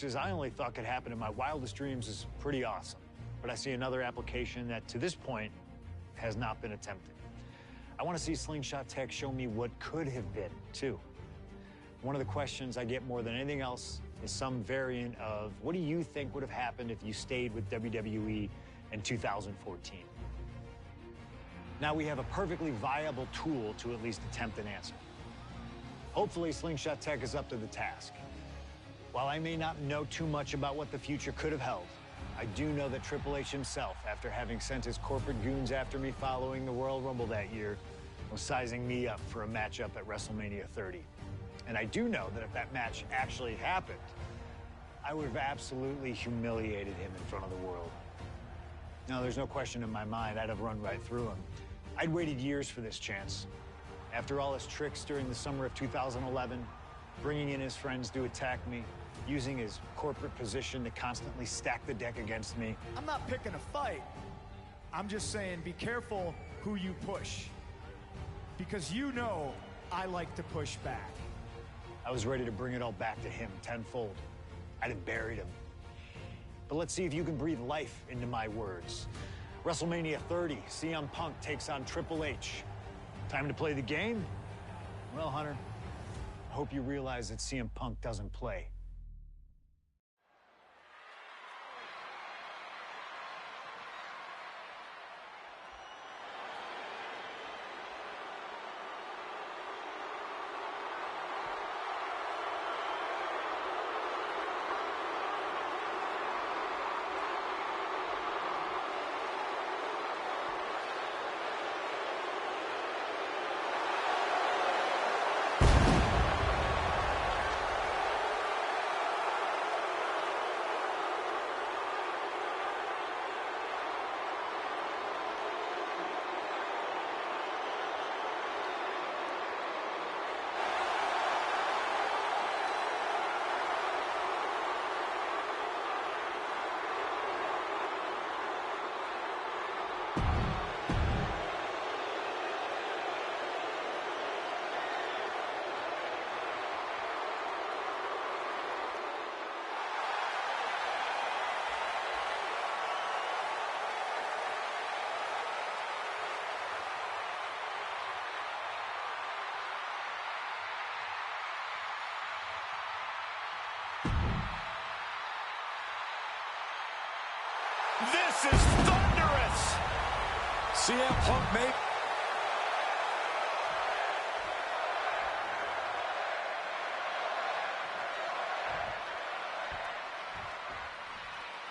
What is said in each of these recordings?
I only thought could happen in my wildest dreams is pretty awesome. But I see another application that, to this point, has not been attempted. I want to see Slingshot Tech show me what could have been, too. One of the questions I get more than anything else is some variant of, what do you think would have happened if you stayed with WWE in 2014? Now we have a perfectly viable tool to at least attempt an answer. Hopefully, Slingshot Tech is up to the task. While I may not know too much about what the future could have held, I do know that Triple H himself, after having sent his corporate goons after me following the Royal Rumble that year, was sizing me up for a matchup at WrestleMania 30. And I do know that if that match actually happened, I would have absolutely humiliated him in front of the world. Now, there's no question in my mind I'd have run right through him. I'd waited years for this chance. After all his tricks during the summer of 2011, bringing in his friends to attack me, using his corporate position to constantly stack the deck against me. I'm not picking a fight. I'm just saying be careful who you push. Because you know I like to push back. I was ready to bring it all back to him tenfold. I'd have buried him. But let's see if you can breathe life into my words. WrestleMania 30, CM Punk takes on Triple H. Time to play the game? Well, Hunter, I hope you realize that CM Punk doesn't play. This is thunderous! CM Punk made...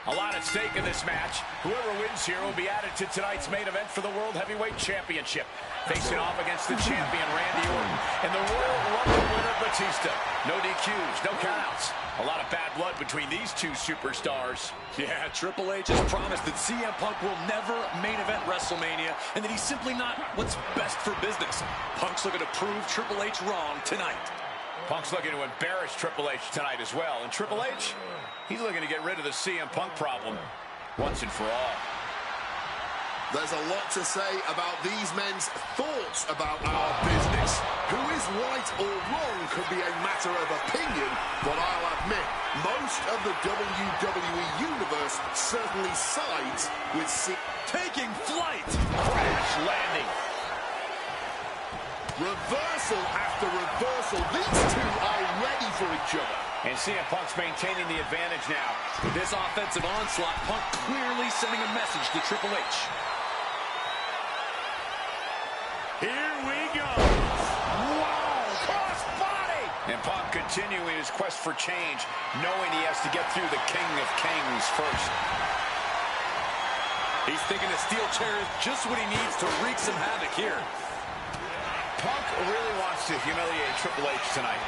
A lot at stake in this match. Whoever wins here will be added to tonight's main event for the World Heavyweight Championship. Facing off against the champion, Randy Orton, and the Royal Rumble winner, Batista. No DQs, no countouts. A lot of bad blood between these two superstars. Yeah, Triple H has promised that CM Punk will never main event WrestleMania, and that he's simply not what's best for business. Punk's looking to prove Triple H wrong tonight. Punk's looking to embarrass Triple H tonight as well. And Triple H, he's looking to get rid of the CM Punk problem once and for all. There's a lot to say about these men's thoughts about our business. Who is right or wrong could be a matter of opinion, but I'll admit, most of the WWE Universe certainly sides with taking flight. Crash landing. Reversal after reversal. These two are ready for each other. And CM Punk's maintaining the advantage now. With this offensive onslaught, Punk clearly sending a message to Triple H. Here we go. Wow, cross body. And Punk continuing his quest for change, knowing he has to get through the King of Kings first. He's thinking a steel chair is just what he needs to wreak some havoc here. Punk really wants to humiliate Triple H tonight.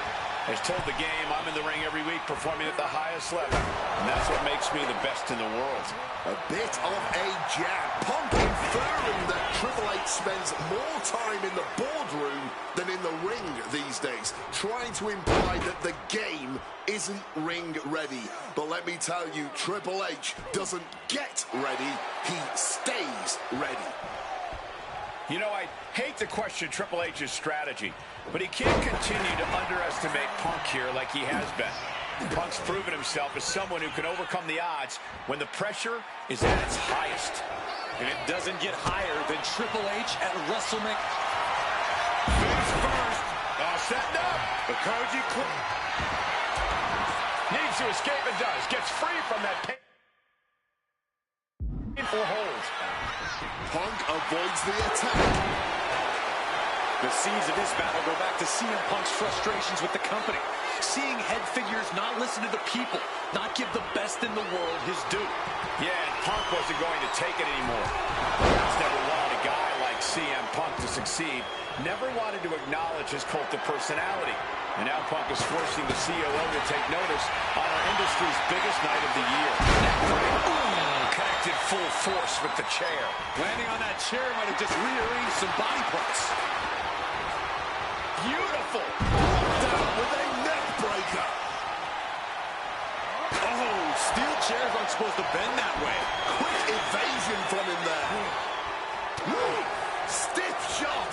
Has told the game, I'm in the ring every week performing at the highest level. And that's what makes me the best in the world. A bit of a jab. Punk inferring that Triple H spends more time in the boardroom than in the ring these days, trying to imply that the game isn't ring ready. But let me tell you, Triple H doesn't get ready, he stays ready. You know, I hate to question Triple H's strategy, but he can't continue to underestimate Punk here like he has been. Punk's proven himself as someone who can overcome the odds when the pressure is at its highest. And it doesn't get higher than Triple H at WrestleMania. Face first. All set up. The Koji needs to escape and does. Gets free from that painful hold. Punk avoids the attack. The seeds of this battle go back to CM Punk's frustrations with the company. Seeing head figures not listen to the people, not give the best in the world his due. Yeah, and Punk wasn't going to take it anymore. Vince never wanted a guy like CM Punk to succeed. Never wanted to acknowledge his cult of personality. And now Punk is forcing the COO to take notice on our industry's biggest night of the year. Connected full force with the chair. Landing on that chair might have just rearranged some body parts. Beautiful. Down with a neck breaker. Oh, steel chairs aren't supposed to bend that way. Quick evasion from him there. Stiff shot.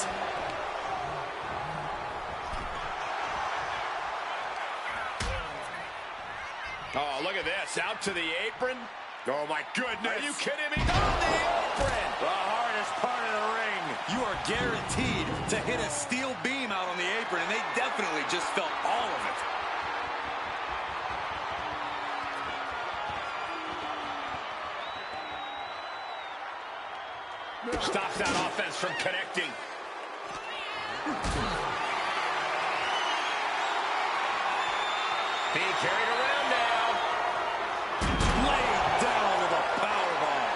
Oh, look at this. Out to the apron. Oh, my goodness. Are you kidding me? On the apron. The hardest part of the ring. You are guaranteed to hit a steel beam out on the apron, and they definitely just felt all of it. Stops that offense from connecting. Being carried around now. Laid down with a powerbomb.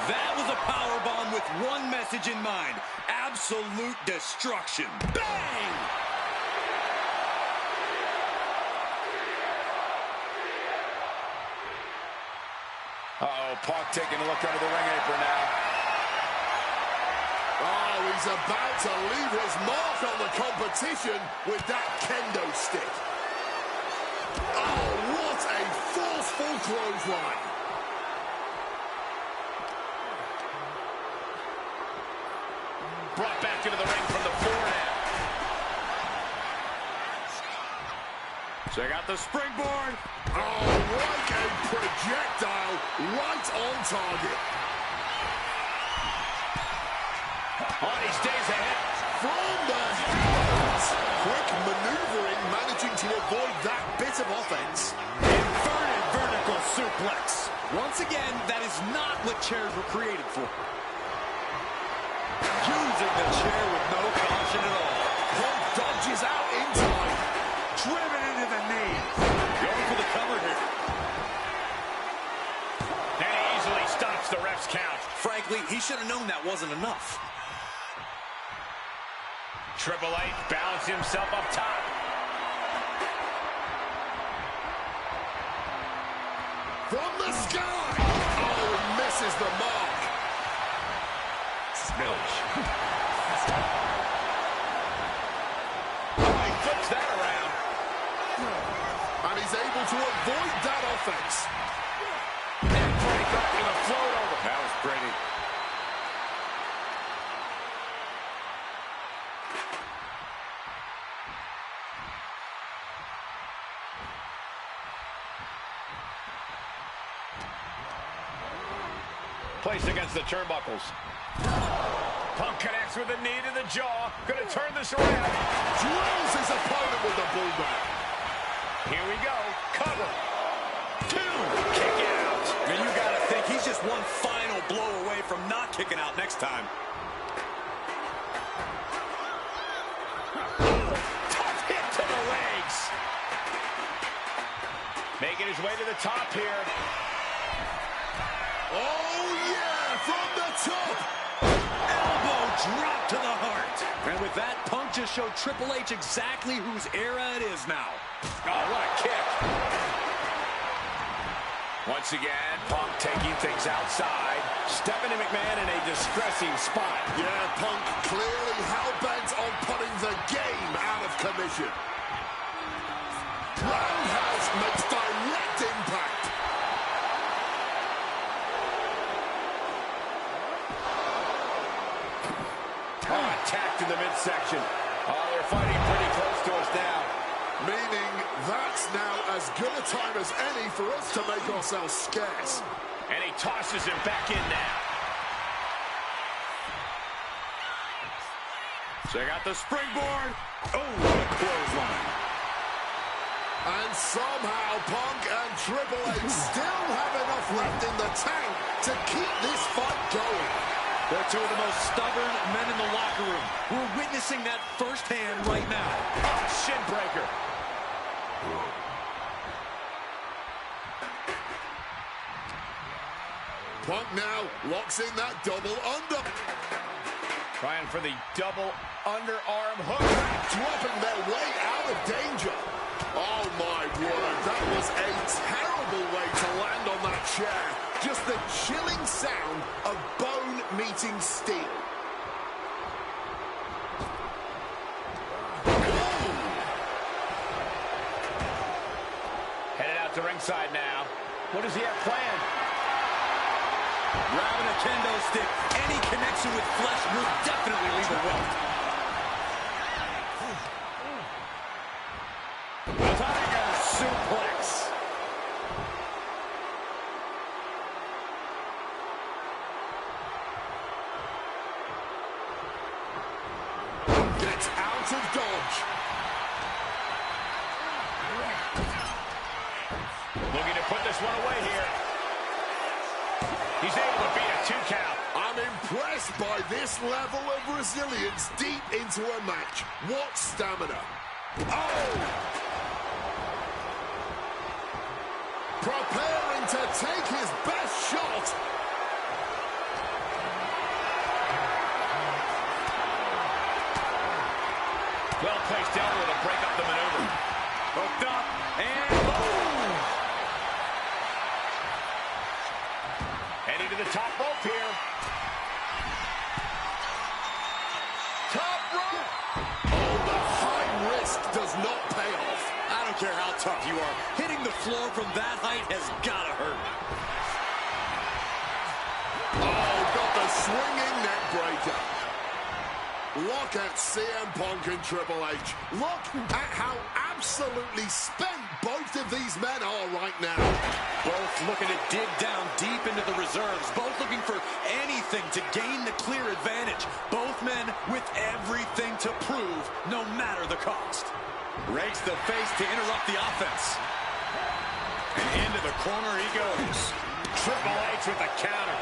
That was a powerbomb with one message in mind. Absolute destruction. Bang! Uh-oh, Punk taking a look under the ring apron now. Oh, he's about to leave his mark on the competition with that kendo stick. Oh, what a forceful clothesline. Brought back into the ring from the forehand. Check out the springboard. Oh, like a projectile right on target. On he stays ahead. From the heavens. Quick maneuvering, managing to avoid that bit of offense. Inverted vertical suplex. Once again, that is not what chairs were created for. Using the chair with no caution at all. Punk dodges out in time. Driven into the knee. Going for the cover here. And he easily stops the ref's count. Frankly, he should have known that wasn't enough. Triple H balancing himself up top. From the sky. Oh, he misses the mark. Snilch. Oh, he flips that around. And he's able to avoid that offense. And break up with a float over. That was pretty. Placed against the turnbuckles. Punk connects with a knee to the jaw. Gonna turn this around. Drills his opponent with the bulldog. Here we go. Cover. 2. Kick out. And you gotta think he's just one final blow away from not kicking out next time. Tough hit to the legs. Making his way to the top here. Oh, yeah, from the top. Elbow drop to the heart. And with that, Punk just showed Triple H exactly whose era it is now. Oh, what a kick. Once again, Punk taking things outside. Stephanie McMahon in a distressing spot. Yeah, Punk clearly hell-bent on putting the game out of commission. Roundhouse makes direct impact. Oh, attacked in the midsection. Oh, they're fighting pretty close to us now. Meaning that's now as good a time as any for us to make ourselves scarce. And he tosses him back in now. Check out the springboard. Oh, what a clothesline. And somehow Punk and Triple H still have enough left in the tank to keep this fight going. They're two of the most stubborn men in the locker room. We're witnessing that firsthand right now. Oh, shin breaker. Punk now locks in that double under. Trying for the double underarm hook. Dropping their way out of danger. Oh my word, that was a terrible way to land on that chair. Just the chilling sound of bone meeting steel. Headed out to ringside now. What does he have planned? Grabbing a kendo stick. Any connection with flesh will definitely leave a welt. Tiger suplex. Gets out of dodge. Looking to put this one away here. He's able to beat a 2 count. I'm impressed by this level of resilience deep into a match. What stamina. Oh! Preparing to take his best shot. Well-placed elbow to break up the maneuver. Hooked up, and boom! Heading to the top rope here. Top rope! Oh, the high risk does not pay off. I don't care how tough you are. Hitting the floor from that height has got to hurt. Oh, got the swinging neck breaker. Look at CM Punk and Triple H. Look at how absolutely spent both of these men are right now. Both looking to dig down deep into the reserves. Both looking for anything to gain the clear advantage. Both men with everything to prove, no matter the cost. Rakes the face to interrupt the offense. And into the corner he goes. Triple H with the counter.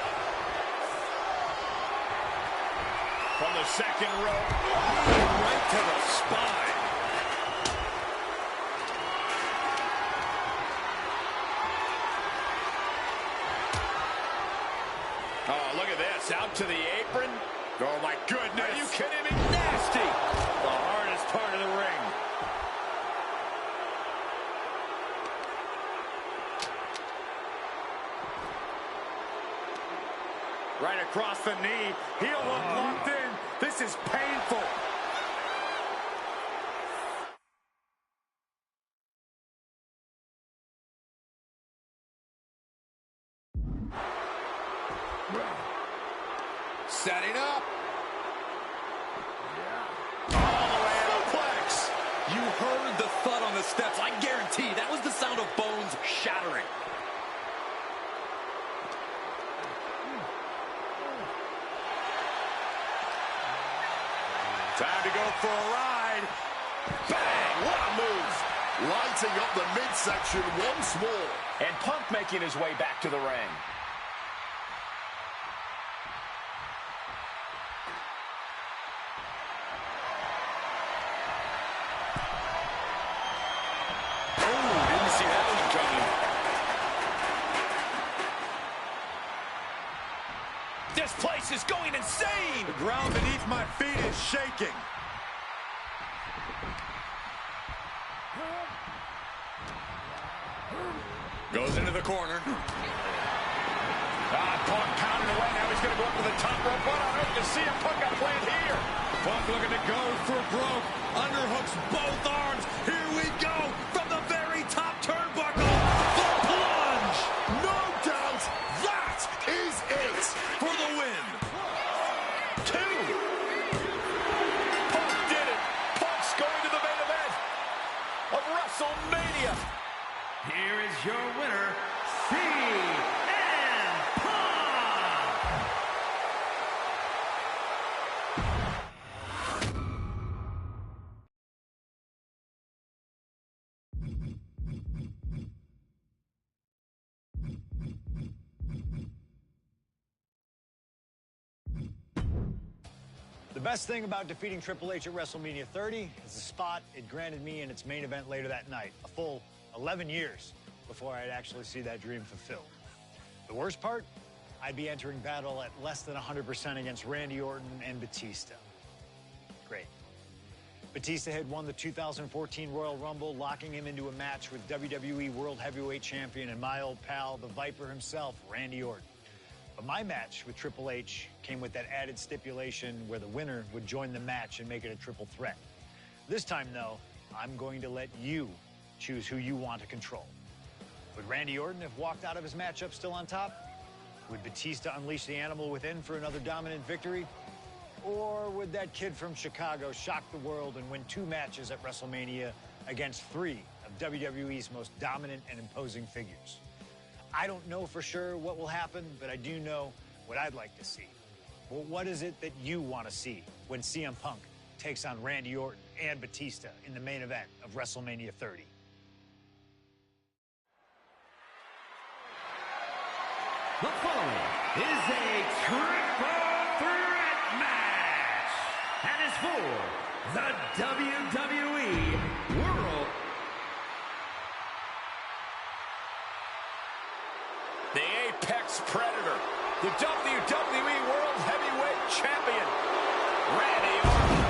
From the second rope. Right to the spine. Oh, look at this. Out to the apron. Oh, my goodness. Are you kidding me? Nasty. The hardest part of the ring. Right across the knee. Heel hook locked in. This is painful. Setting up. All the way suplex. You heard the thud on the steps. I guarantee that was the sound of bones shattering. Time to go for a ride. Bang! What a move. Lighting up the midsection once more. And Punk making his way back to the ring. Oh, didn't see that one coming. This place is going insane! The ground beneath my feet is shaking. Goes into the corner. Punk pounding away. Now he's going to go up to the top rope. What on earth does CM Punk got planned here? Punk looking to go for broke. Underhooks both arms. Here we go. From the very top turnbuckle. The plunge. No doubt that is it. For the win. 2. Punk did it. Punk's going to the main event of The best thing about defeating Triple H at WrestleMania 30 is the spot it granted me in its main event later that night. A full 11 years before I'd actually see that dream fulfilled. The worst part? I'd be entering battle at less than 100% against Randy Orton and Batista. Great. Batista had won the 2014 Royal Rumble, locking him into a match with WWE World Heavyweight Champion and my old pal, the Viper himself, Randy Orton. But my match with Triple H came with that added stipulation where the winner would join the match and make it a triple threat. This time, though, I'm going to let you choose who you want to control. Would Randy Orton have walked out of his matchup still on top? Would Batista unleash the animal within for another dominant victory? Or would that kid from Chicago shock the world and win 2 matches at WrestleMania against 3 of WWE's most dominant and imposing figures? I don't know for sure what will happen, but I do know what I'd like to see. Well, what is it that you want to see when CM Punk takes on Randy Orton and Batista in the main event of WrestleMania 30? The following is a triple threat match and is for the WWE World. The Apex Predator, the WWE World Heavyweight Champion, Randy Orton.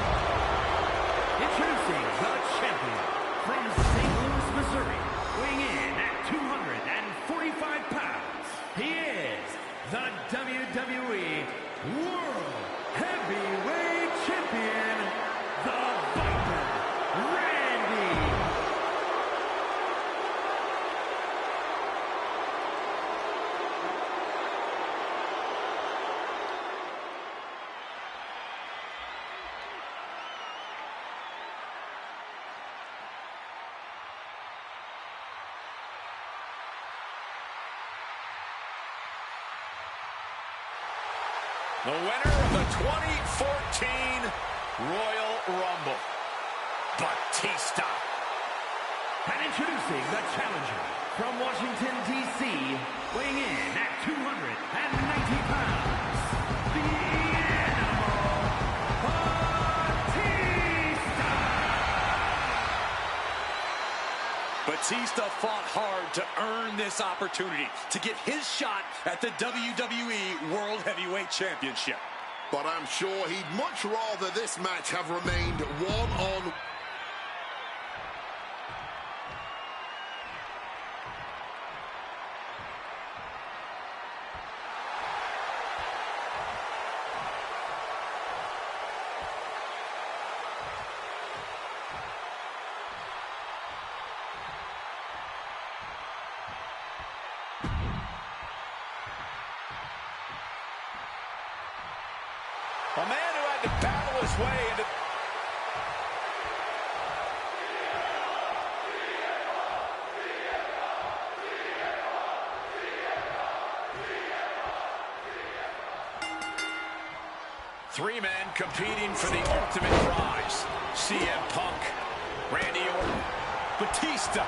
Introducing the champion from St. Louis, Missouri, weighing in at 245 pounds. He is the WWE World Heavyweight Champion, the Viper, Randy. The winner of the 2014 Royal Rumble, Batista. And introducing the challenger from Washington, D.C., weighing in at 290 pounds, the Animal, Batista! Batista fought hard to earn this opportunity to get his shot at the WWE World Heavyweight Championship. But I'm sure he'd much rather this match have remained one-on-one. A man who had to battle his way into... Three men competing for the ultimate prize. CM Punk, Randy Orton, Batista.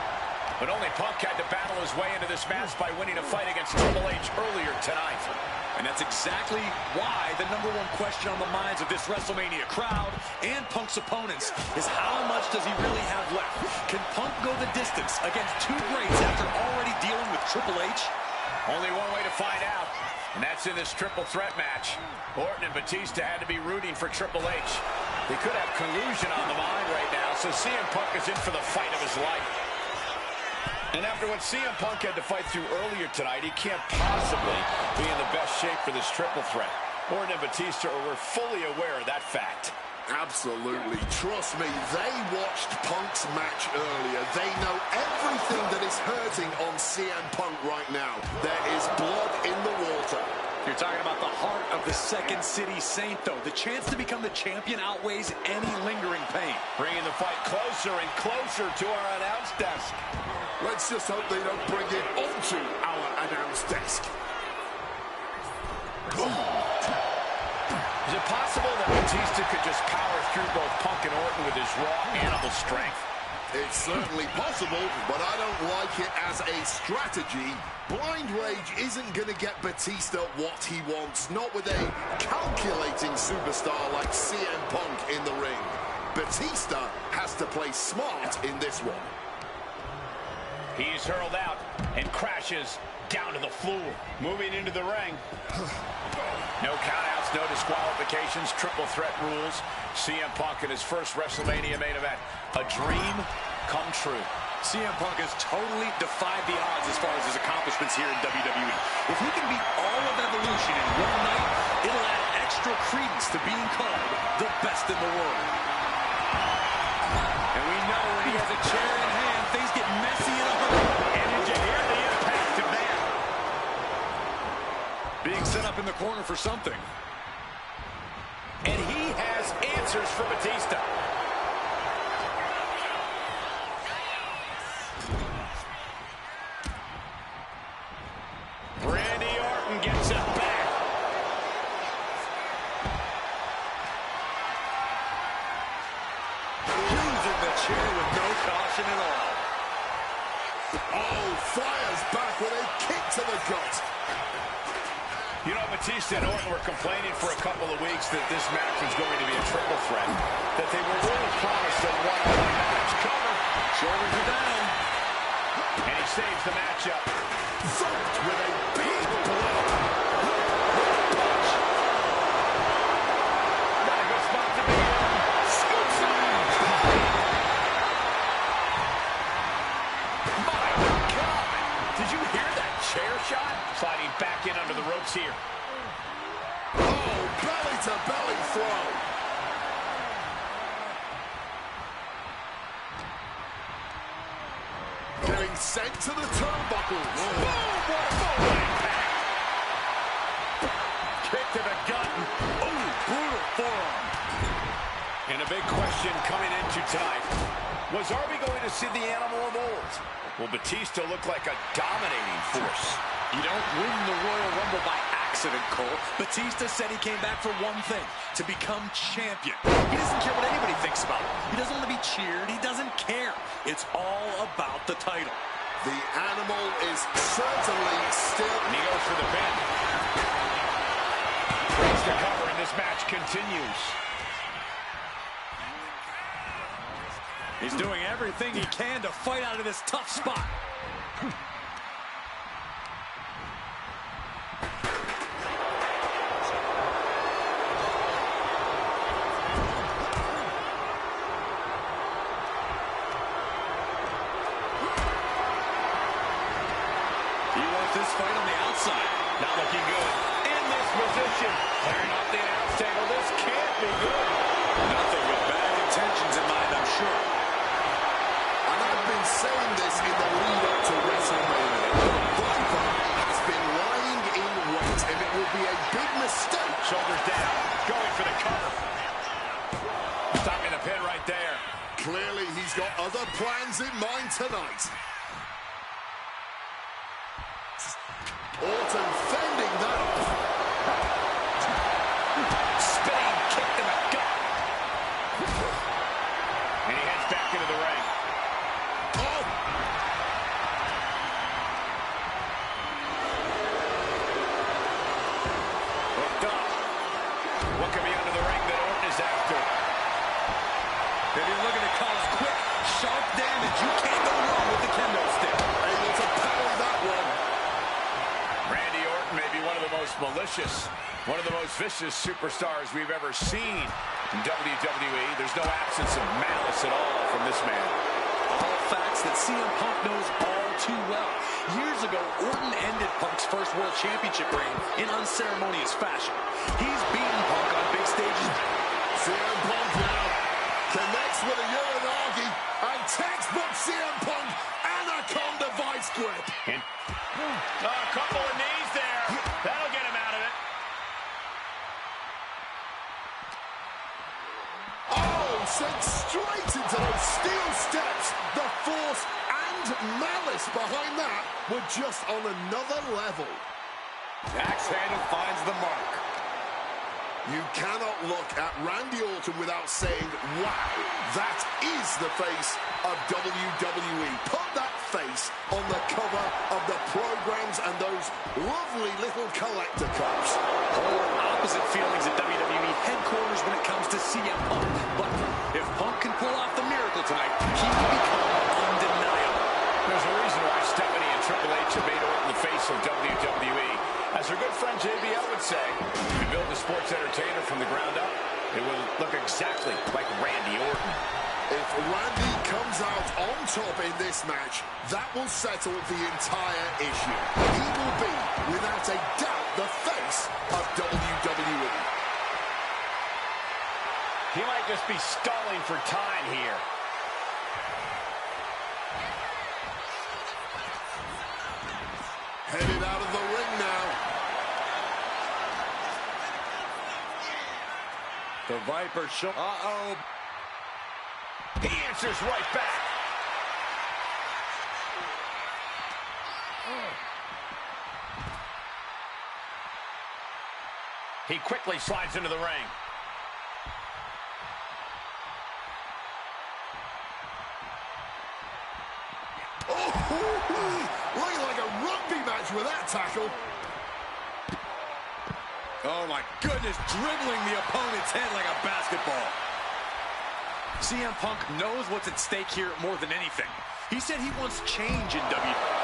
But only Punk had to battle his way into this match by winning a fight against Triple H earlier tonight. And that's exactly why the #1 question on the minds of this WrestleMania crowd and Punk's opponents is how much does he really have left? Can Punk go the distance against 2 greats after already dealing with Triple H? Only one way to find out, and that's in this triple threat match. Orton and Batista had to be rooting for Triple H. They could have collusion on the mind right now, so CM Punk is in for the fight of his life. And after what CM Punk had to fight through earlier tonight, he can't possibly be in the best shape for this triple threat. Orton and Batista were fully aware of that fact. Absolutely. Trust me, they watched Punk's match earlier. They know everything that is hurting on CM Punk right now. There is blood in the water. You're talking about the heart of the Second City Saint, though. The chance to become the champion outweighs any lingering pain. Bringing the fight closer and closer to our announce desk. Let's just hope they don't bring it onto our announce desk. Is it possible that Batista could just power through both Punk and Orton with his raw animal strength? It's certainly possible, but I don't like it as a strategy. Blind Rage isn't going to get Batista what he wants, not with a calculating superstar like CM Punk in the ring. Batista has to play smart in this one. He's hurled out and crashes down to the floor. Moving into the ring. No countouts, no disqualifications, triple threat rules. CM Punk in his first WrestleMania main event. A dream come true. CM Punk has totally defied the odds as far as his accomplishments here in WWE. If he can beat all of Evolution in one night, it'll add extra credence to being called the best in the world. And we know when he has a chair in hand, things get messy in a hurry. And did you hear the impact of that? Being set up in the corner for something. And he has answers for Batista. Randy Orton gets it back. Using the chair with no caution at all. Oh, fires back with a kick to the gut. You know, Batista and Orton were complaining for a couple of weeks that this match was going to be a triple threat, that they were really promised a one-on-one match. Cover. Shoulders are down. And he saves the matchup. Thumped with a big blow. Not a good spot to be in. Scoops him. My God. Did you hear that chair shot? Sliding back in under the ropes here. Oh, belly-to-belly throw. Getting sent to the turnbuckles. Boom! What a forward impact. Kick to the gut. Oh, brutal forearm. And a big question coming into tonight. Was Arby going to see the animal of old? Will Batista look like a dominating force? You don't win the Royal Rumble by accident, Cole. Batista said he came back for one thing, to become champion. He doesn't care what anybody thinks about him. He doesn't want to be cheered. He doesn't care. It's all about the title. The animal is certainly still... And he goes for the pin. Breaks the cover, and this match continues. He's doing everything he can to fight out of this tough spot. This fight on the outside. Not looking good. In this position. Clearing off the announce table. This can't be good. Nothing but bad intentions in mind, I'm sure. And I've been saying this in the lead-up to WrestleMania. Viper has been lying in wait, and it will be a big mistake. Shoulders down. Going for the cover. Stopping the pin right there. Clearly, he's got other plans in mind tonight. Orton fending that off. Spinning kick to the gut. And he heads back into the ring. Oh! Hooked up. What could be under the ring that Orton is after? If you're looking to cause quick, sharp damage, you can't go wrong with the kendo stick. Able to parry that one. Randy Orton may be one of the most malicious, one of the most vicious superstars we've ever seen in WWE. There's no absence of malice at all from this man. All facts that CM Punk knows all too well. Years ago, Orton ended Punk's first World Championship reign in unceremonious fashion. He's beaten Punk on big stages. CM Punk now connects with a Uranagi and textbook CM Punk Anaconda vice grip. And a couple of knees there. That'll get him out of it. Oh, sent straight into those steel steps. The force and malice behind that were just on another level. Axe handle finds the mark. You cannot look at Randy Orton without saying, wow, that is the face of WWE. Put that face on the cover of the programs and those lovely little collector cups. Polar opposite feelings at WWE headquarters when it comes to CM Punk. But if Punk can pull off the miracle tonight, he will become undeniable. There's a reason why Stephanie and Triple H have made Orton the face of WWE. As her good friend JBL would say, if you build a sports entertainer from the ground up, it will look exactly like Randy Orton. If Randy comes out on top in this match, that will settle the entire issue. He will be, without a doubt, the face of WWE. He might just be stalling for time here. Headed out of the ring now. The Viper show. Uh-oh. He answers right back. He quickly slides into the ring. Looking like a rugby match with that tackle. Oh my goodness, dribbling the opponent's head like a basketball. CM Punk knows what's at stake here more than anything. He said he wants change in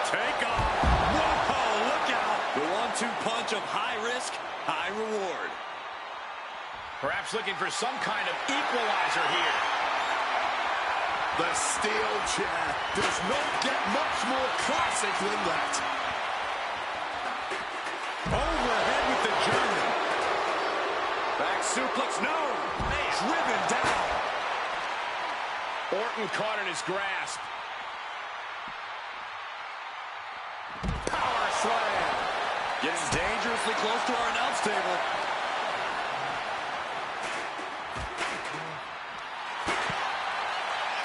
Take off. Whoa, look out. The 1-2 punch of high risk, high reward. Perhaps looking for some kind of equalizer here. The steel chair does not get much more classic than that. Overhead with the German. Back suplex, no. Driven down. Orton caught in his grasp. Power slam. Getting dangerously close to our announce table.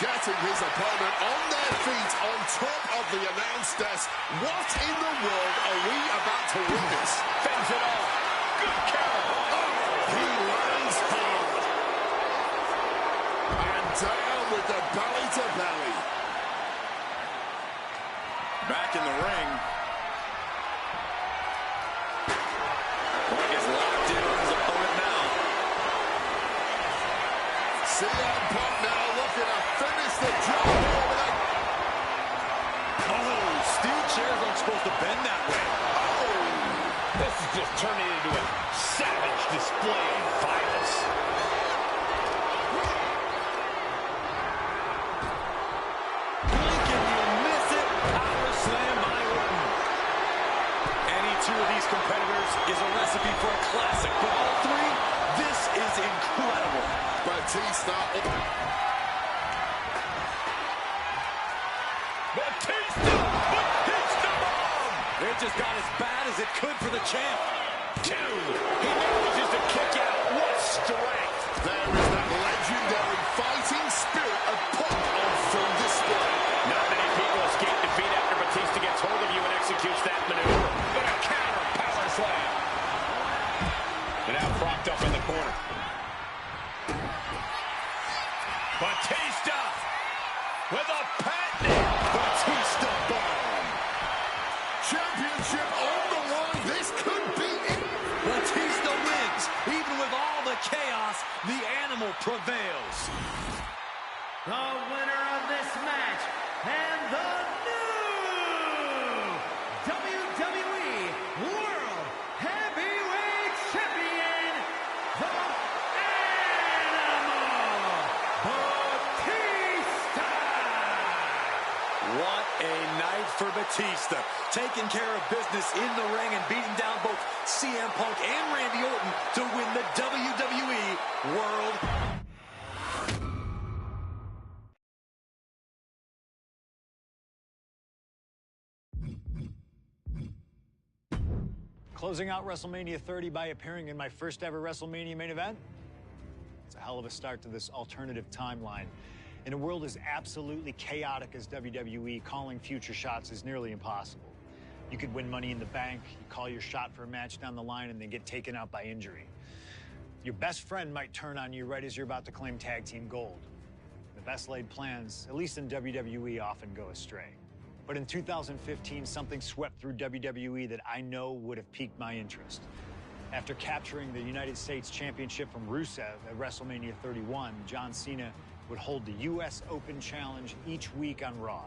Getting his opponent on their feet on top of the announce desk. What in the world are we about to witness? Fends it off. Good counter. Oh, he lands hard. And down with the belly to belly. Back in the ring. Punk is locked in on his opponent now. CM Punk now looking to finish the job here with a... Oh, steel chairs aren't supposed to bend that way. Oh! This is just turning into a savage display of violence. Blink and you'll miss it. Power slam by Orton. Any two of these competitors is a recipe for a classic, but all three, this is incredible. Batista. Batista bomb! It just got as bad as it could for the champ. Two. He manages to kick out. What strength! There is that legendary fighting spirit of Punk on full display. Not many people escape defeat after Batista gets hold of you and executes that maneuver. But a counter power slam. And now propped up in the corner. Batista with a patented Batista bomb. Championship on the line. This could be it. Batista wins. Even with all the chaos, the animal prevails. The winner of this match and the new WWE World Heavyweight Champion, the Animal Batista. What a night for Batista. Taking care of business in the ring and beating down both CM Punk and Randy Orton to win the WWE World. Closing out WrestleMania 30 by appearing in my first ever WrestleMania main event. It's a hell of a start to this alternative timeline. In a world as absolutely chaotic as WWE, calling future shots is nearly impossible. You could win Money in the Bank, you call your shot for a match down the line, and then get taken out by injury. Your best friend might turn on you right as you're about to claim tag team gold. The best laid plans, at least in WWE, often go astray. But in 2015, something swept through WWE that I know would have piqued my interest. After capturing the United States Championship from Rusev at WrestleMania 31, John Cena would hold the U.S. Open Challenge each week on Raw.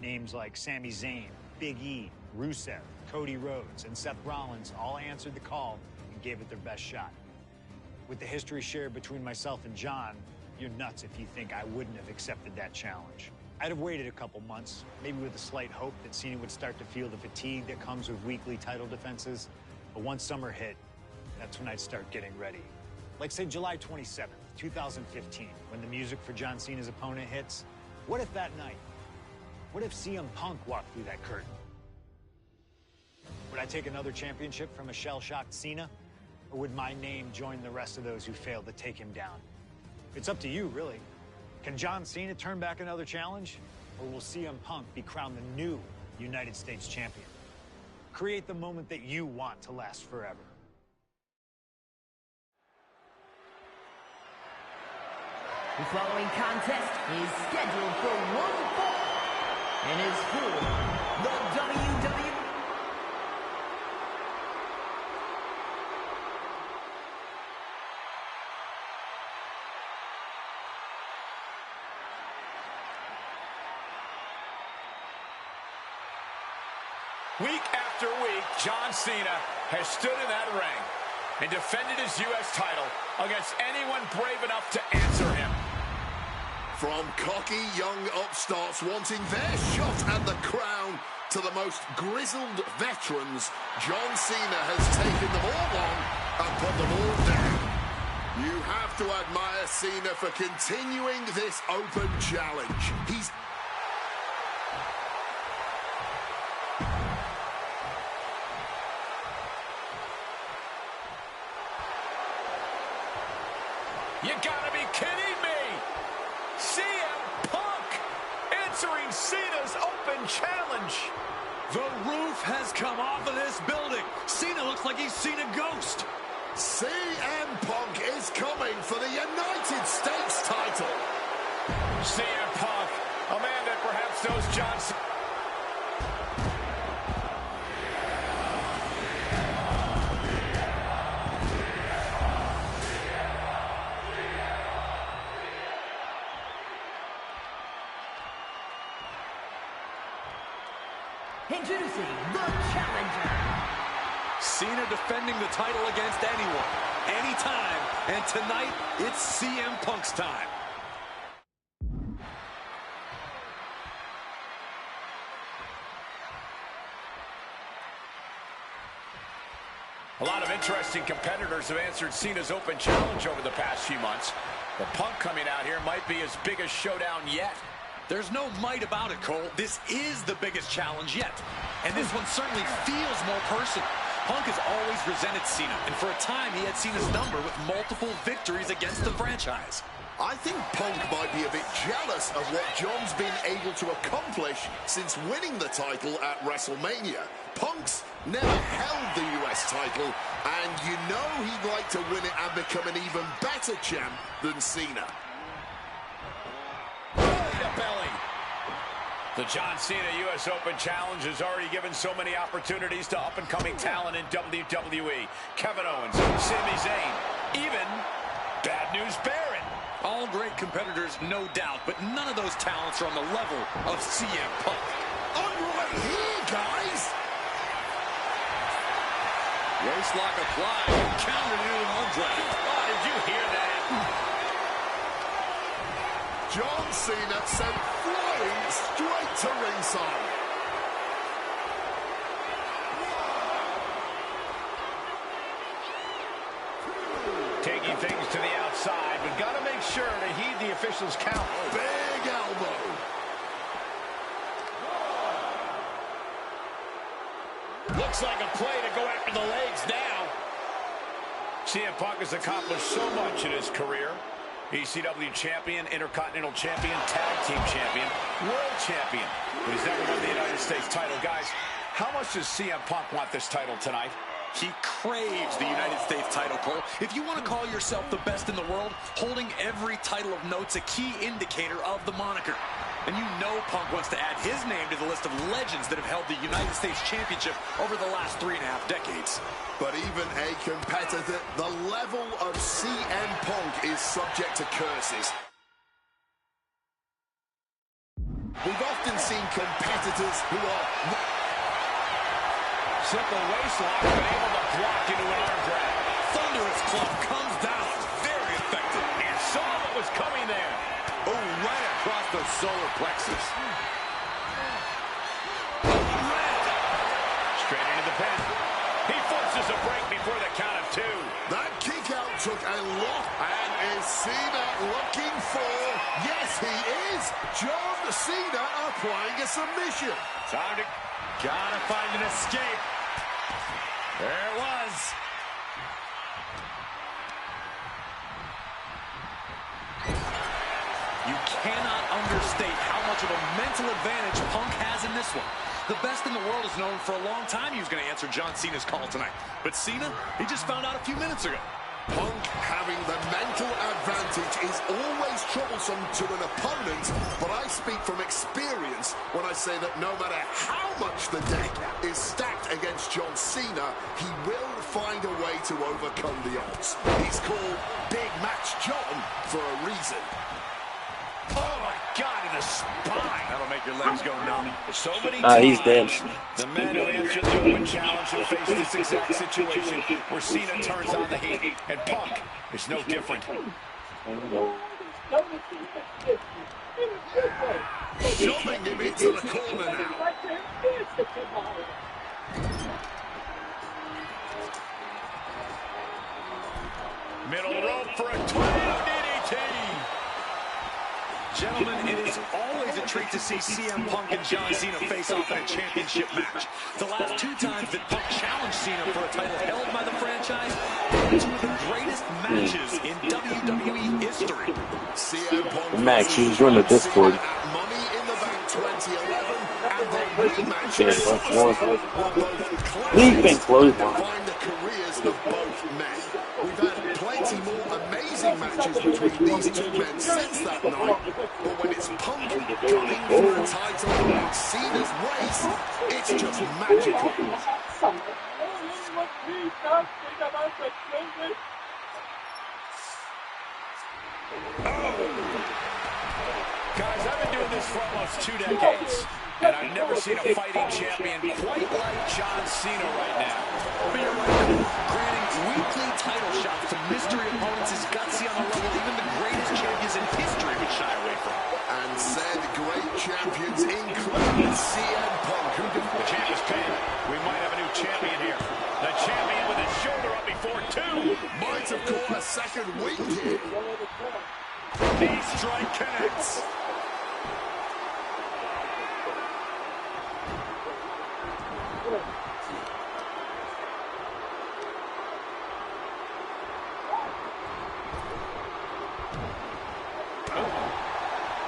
Names like Sami Zayn, Big E, Rusev, Cody Rhodes, and Seth Rollins all answered the call and gave it their best shot. With the history shared between myself and John, you're nuts if you think I wouldn't have accepted that challenge. I'd have waited a couple months, maybe with a slight hope that Cena would start to feel the fatigue that comes with weekly title defenses. But once summer hit, that's when I'd start getting ready. Like, say, July 27th, 2015, when the music for John Cena's opponent hits. What if that night? What if CM Punk walked through that curtain? Would I take another championship from a shell-shocked Cena? Or would my name join the rest of those who failed to take him down? It's up to you, really. Can John Cena turn back another challenge? Or will CM Punk be crowned the new United States champion? Create the moment that you want to last forever. The following contest is scheduled for one fall and is for the WWE. Week after week, John Cena has stood in that ring and defended his U.S. title against anyone brave enough to answer him. From cocky young upstarts wanting their shot at the crown to the most grizzled veterans, John Cena has taken them all on and put them all down. You have to admire Cena for continuing this open challenge. You gotta be kidding me! CM Punk answering Cena's open challenge. The roof has come off of this building. Cena looks like he's seen a ghost. CM Punk is coming for the United States title. CM Punk, a man that perhaps knows John Cena. Introducing the challenger. Cena defending the title against anyone, anytime, and tonight it's CM Punk's time. A lot of interesting competitors have answered Cena's open challenge over the past few months. The Punk coming out here might be his biggest showdown yet. There's no might about it, Cole. This is the biggest challenge yet. And this one certainly feels more personal. Punk has always resented Cena, and for a time he had Cena's number with multiple victories against the franchise. I think Punk might be a bit jealous of what John's been able to accomplish since winning the title at WrestleMania. Punk's never held the US title, and you know he'd like to win it and become an even better champ than Cena. Belly. The John Cena U.S. Open Challenge has already given so many opportunities to up-and-coming talent in WWE. Kevin Owens, Sami Zayn, even Bad News Barrett. All great competitors, no doubt, but none of those talents are on the level of CM Punk. I'm right here, guys! Waistlock applied, countered into an arm drag. Oh, did you hear that? John Cena sent flying straight to ringside. Taking things to the outside, but got to make sure to heed the officials' count. Big elbow. Looks like a play to go after the legs now. CM Punk has accomplished so much in his career. ECW champion, Intercontinental champion, tag team champion, world champion. But he's never won the United States title. Guys, how much does CM Punk want this title tonight? He craves the United States title, Cole. If you want to call yourself the best in the world, holding every title of note's a key indicator of the moniker. And you know Punk wants to add his name to the list of legends that have held the United States Championship over the last 3.5 decades. But even a competitor, the level of CM Punk is subject to curses. We've often seen competitors who are... Simple waistlock, but able to block into an arm drag. Thunderous club comes down. Very effective. And saw what was coming there. Oh, right across the solar plexus. Straight into the pin. He forces a break before the count of 2. That kick out took a lot. And is Cena looking for... Yes, he is. John Cena applying a submission. Time to... Gotta find an escape. There it was. You cannot understate how much of a mental advantage Punk has in this one. The best in the world is known for a long time he was going to answer John Cena's call tonight. But Cena, he just found out a few minutes ago. Punk having the mental advantage is always troublesome to an opponent, but I speak from experience when I say that no matter how much the deck is stacked against John Cena, he will find a way to overcome the odds. He's called Big Match John for a reason. Oh my God, in the spine. That'll make your legs go numb. So many times, he's dead. the men who answer the open challenge have faced this exact situation where Cena turns on the heat, and Punk is no different. Shoving him into the corner now. Middle rope for a tornado DDT. Gentlemen, it is always a treat to see CM Punk and John Cena face off in a championship match. The last 2 times that Punk challenged Cena for a title held by the franchise were 2 of the greatest matches in WWE history. CM Punk Max, you joined the Discord. Money in the Bank 2011 and the rematch. We've been closed on. Define the careers of both men. We've had plenty more amazing matches between these 2 men since that night, but when it's Punk coming for a title around Cena's waist, it's just magical. Guys, I've been doing this for almost 2 decades, and I've never seen a fighting champion quite like John Cena right now. But you're right, granting weekly title shots to mystery opponents is gutsy on a level even the greatest champions in history would shy away from. And said great champions include CM Punk, who The champ is pinned. We might have a new champion here. The champion with his shoulder up before 2. might have caught a second wind here. Knee strike connects.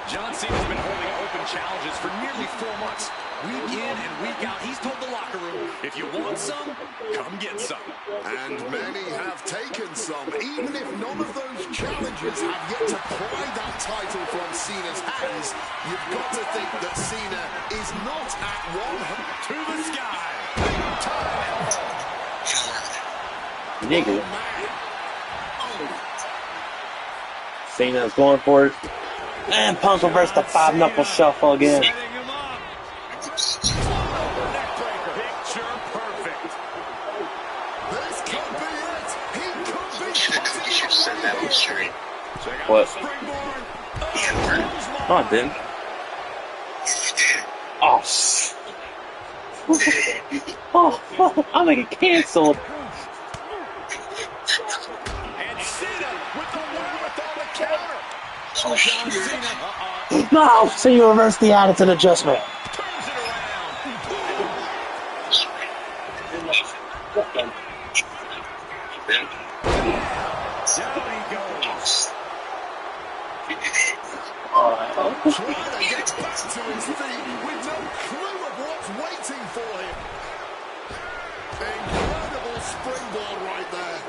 John Cena's been holding open challenges for nearly 4 months. Week in and week out, he's told the locker room, if you want some, come get some. And many have taken some, even if none of those challengers have yet to pry that title from Cena's hands. You've got to think that Cena is not at 100 To the sky. Big time. Nigga. Cena's going for it. And Punk reversed the 5-knuckle shuffle again. Setting him up. Neckbreaker. Picture perfect. This could be it. He could be You should send that one straight. Check out What? the springboard. No, I didn't. Oh, shit. Oh, fuck. I'm gonna get canceled. And Cena with the wherewithal to counter. Oh, John shit. Cena No, Cena reversed the attitude adjustment. turns it around. Down he goes. trying to get back to his feet with no clue of what's waiting for him. Incredible springboard right there.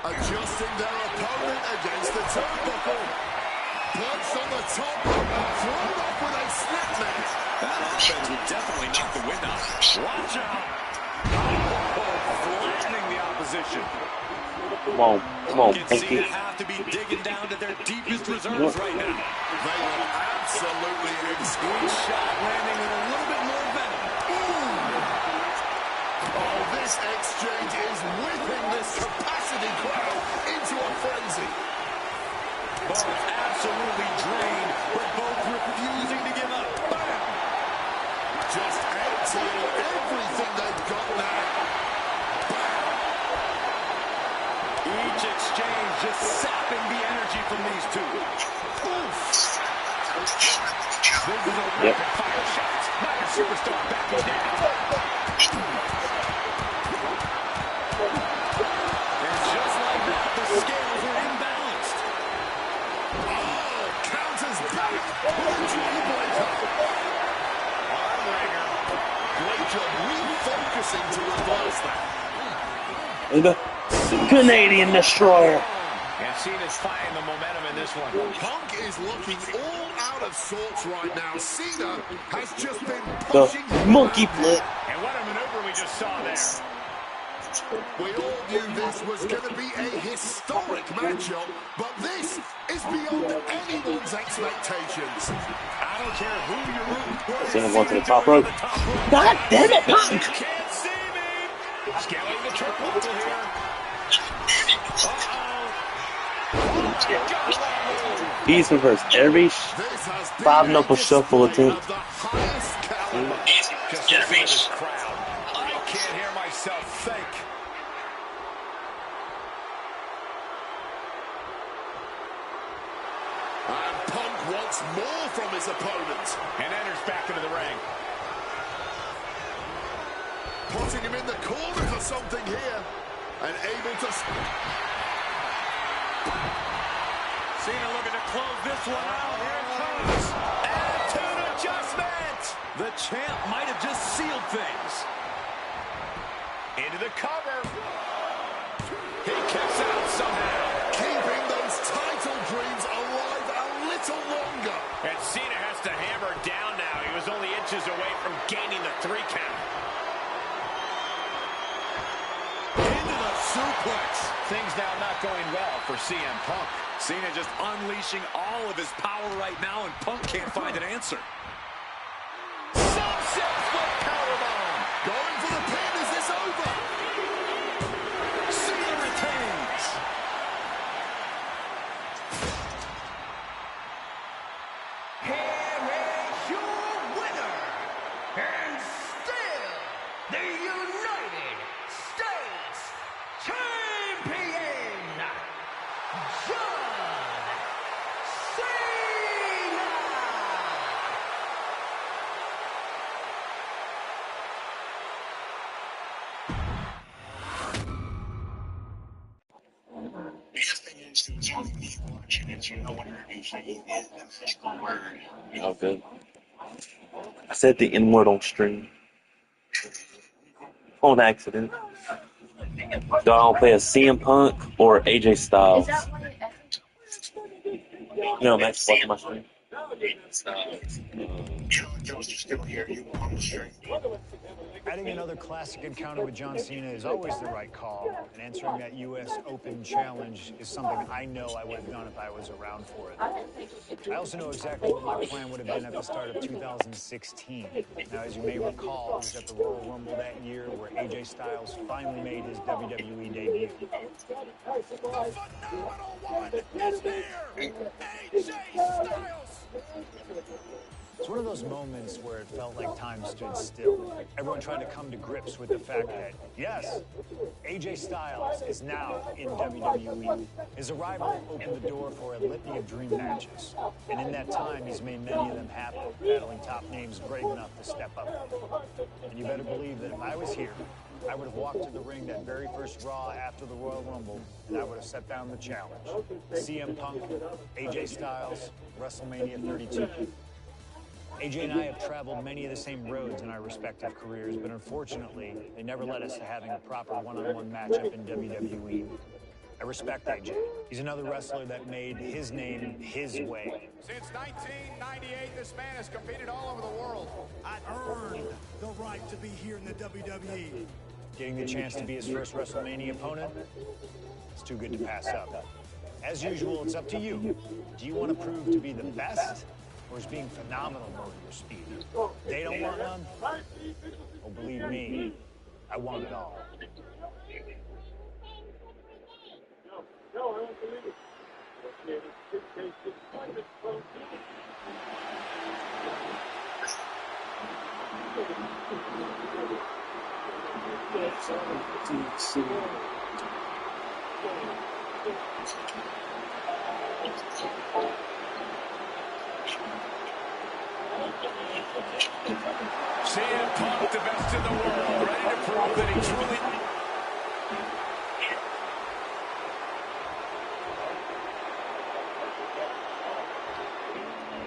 Adjusting their opponent against the turnbuckle. Punch on the top rope, thrown up with a snap net. That offense would definitely knock the wind out. Watch out. Oh, flattening the opposition. Come on, Pinky. They have to be digging down to their deepest reserves right now. They are absolutely Squeeze shot landing with a little bit more venom. Oh, this exchange is whipping this capacity crowd into a frenzy. Both absolutely drained, but both refusing to give up. Bam! Just emptying everything they've got now. Each exchange just sapping the energy from these two. This is a rapid fire shot. Like a superstar backing down. And just like that, the scales are imbalanced. Oh, counters back with a jawbreaker. Arm wringer. Great job refocusing to reverse that. The Canadian Destroyer. And Cena's finding the momentum in this one. Punk is looking all out of sorts right now. Cena has just been The pushing monkey flip. And what a maneuver we just saw there. We all knew this was going to be a historic matchup, but this is beyond anyone's expectations. I don't care who you're rooting for. Cena going to the top rope. God damn it, Punk! Can't see me. Scaling the turnbuckle here. He's reversed every 5-knuckle shuffle attempt. I can't hear myself think. And Punk wants more from his opponent. And enters back into the ring. Putting him in the corner for something here. And able to... Cena looking to close this one out. Here it comes. Attitude adjustment. The champ might have just sealed things. Into the cover. He kicks out somehow. keeping those title dreams alive a little longer. And Cena has to hammer down now. He was only inches away from gaining the 3 count. Into the suplex. Things now not going well for CM Punk. Cena just unleashing all of his power right now, and Punk can't find an answer. Sunset foot powerbomb. Going for the pin. Is this over? Cena retains. Here is your winner, and still the United States Champion, John Cena! The thing is, it was only me watching it, so no one heard me saying the physical word. Oh, good. I said the N word on stream. On accident. Do I want to play a CM Punk or AJ Styles? No, Max, watching my stream. Those are still here. You on the stream. Adding another classic encounter with John Cena is always the right call, and answering that U.S. Open challenge is something I know I would have done if I was around for it. I also know exactly what my plan would have been at the start of 2016. Now, as you may recall, it was at the Royal Rumble that year where AJ Styles finally made his WWE debut. The phenomenal one is here. AJ Styles. It's one of those moments where it felt like time stood still. Everyone tried to come to grips with the fact that, yes, AJ Styles is now in WWE. His arrival opened the door for a litany of dream matches. And in that time, he's made many of them happen, battling top names brave enough to step up. And you better believe that if I was here, I would have walked to the ring that very first Raw after the Royal Rumble, and I would have set down the challenge. CM Punk, AJ Styles, WrestleMania 32. AJ and I have traveled many of the same roads in our respective careers, but unfortunately, they never led us to having a proper one-on-one matchup in WWE. I respect AJ. He's another wrestler that made his name his way. Since 1998, this man has competed all over the world. I earned the right to be here in the WWE. Getting the chance to be his first WrestleMania opponent, it's too good to pass up. As usual, it's up to you. Do you want to prove to be the best, or is being phenomenal more your speed? They don't want none? Well, believe me, I want it all. No, I don't believe it. CM Punk, the best in the world, ready to prove that he truly...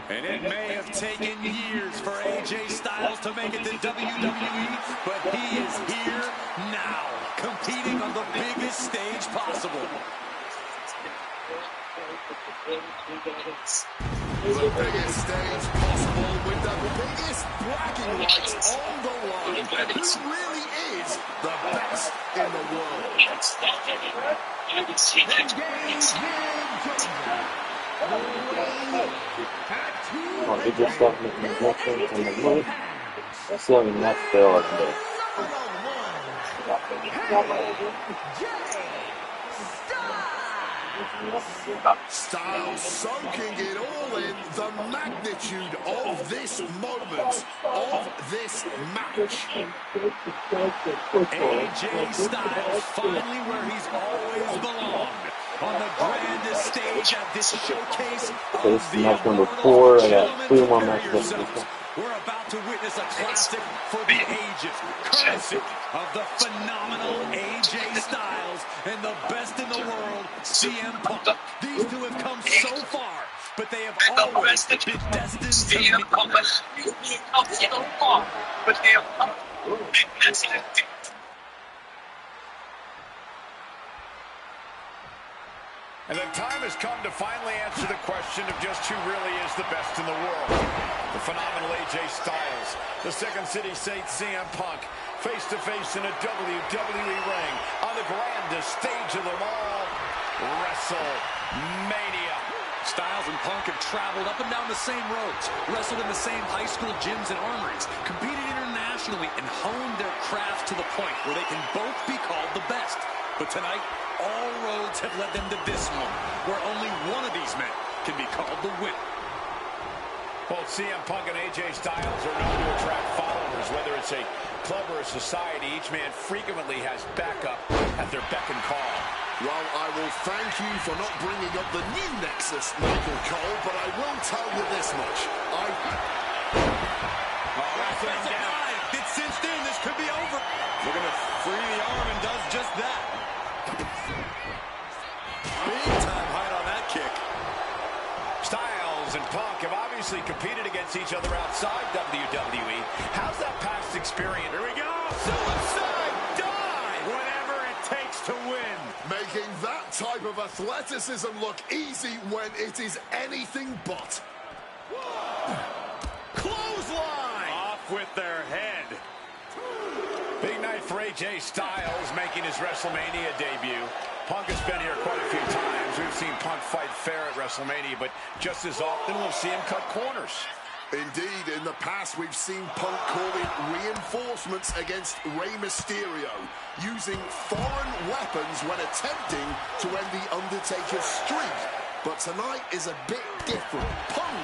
And it may have taken years for AJ Styles to make it to WWE, but he is here now, competing on the biggest stage possible. The biggest stage possible with the biggest bragging rights on the line. Who really is the best in the world? Oh, he just stopped making reference on the mic. I still haven't met Phil up there. Styles soaking it all in, the magnitude of this moment, of this match. AJ Styles finally where he's always belonged, on the grandest stage at this showcase of Okay, this is the match number immortal 4. I got gentlemen. 3 more Prepare matches up. yourselves. We're about to witness a classic for the ages, courtesy of the phenomenal AJ Styles and the best in the world, CM Punk. These two have come so far, but they have always been destined to meet. And the time has come to finally answer the question of just who really is the best in the world. The phenomenal AJ Styles, the Second City Saint CM Punk, face-to-face in a WWE ring on the grandest stage of them all, WrestleMania. Styles and Punk have traveled up and down the same roads, wrestled in the same high school gyms and armories, competed internationally, and honed their craft to the point where they can both be called the best. But tonight, all roads have led them to this moment, where only one of these men can be called the winner. Both CM Punk and AJ Styles are known to attract followers, whether it's a club or a society. Each man frequently has backup at their beck and call. Well, I will thank you for not bringing up the new Nexus, Michael Cole, but I will tell you this much. That's a dive. It's cinched in. This could be over. Looking to free the arm and does just that. Big time height on that kick. Styles and Punk have obviously competed against each other outside WWE. How's that past experience? Here we go. Suicide dive. Whatever it takes to win. Making that type of athleticism look easy when it is anything but. Clothesline. Off with their head. Big night for AJ Styles making his WrestleMania debut. Punk has been here quite a few times. We've seen Punk fight fair at WrestleMania, but just as often we'll see him cut corners. Indeed, in the past we've seen Punk call in reinforcements against Rey Mysterio, using foreign weapons when attempting to end the Undertaker's streak. But tonight is a bit different. Punk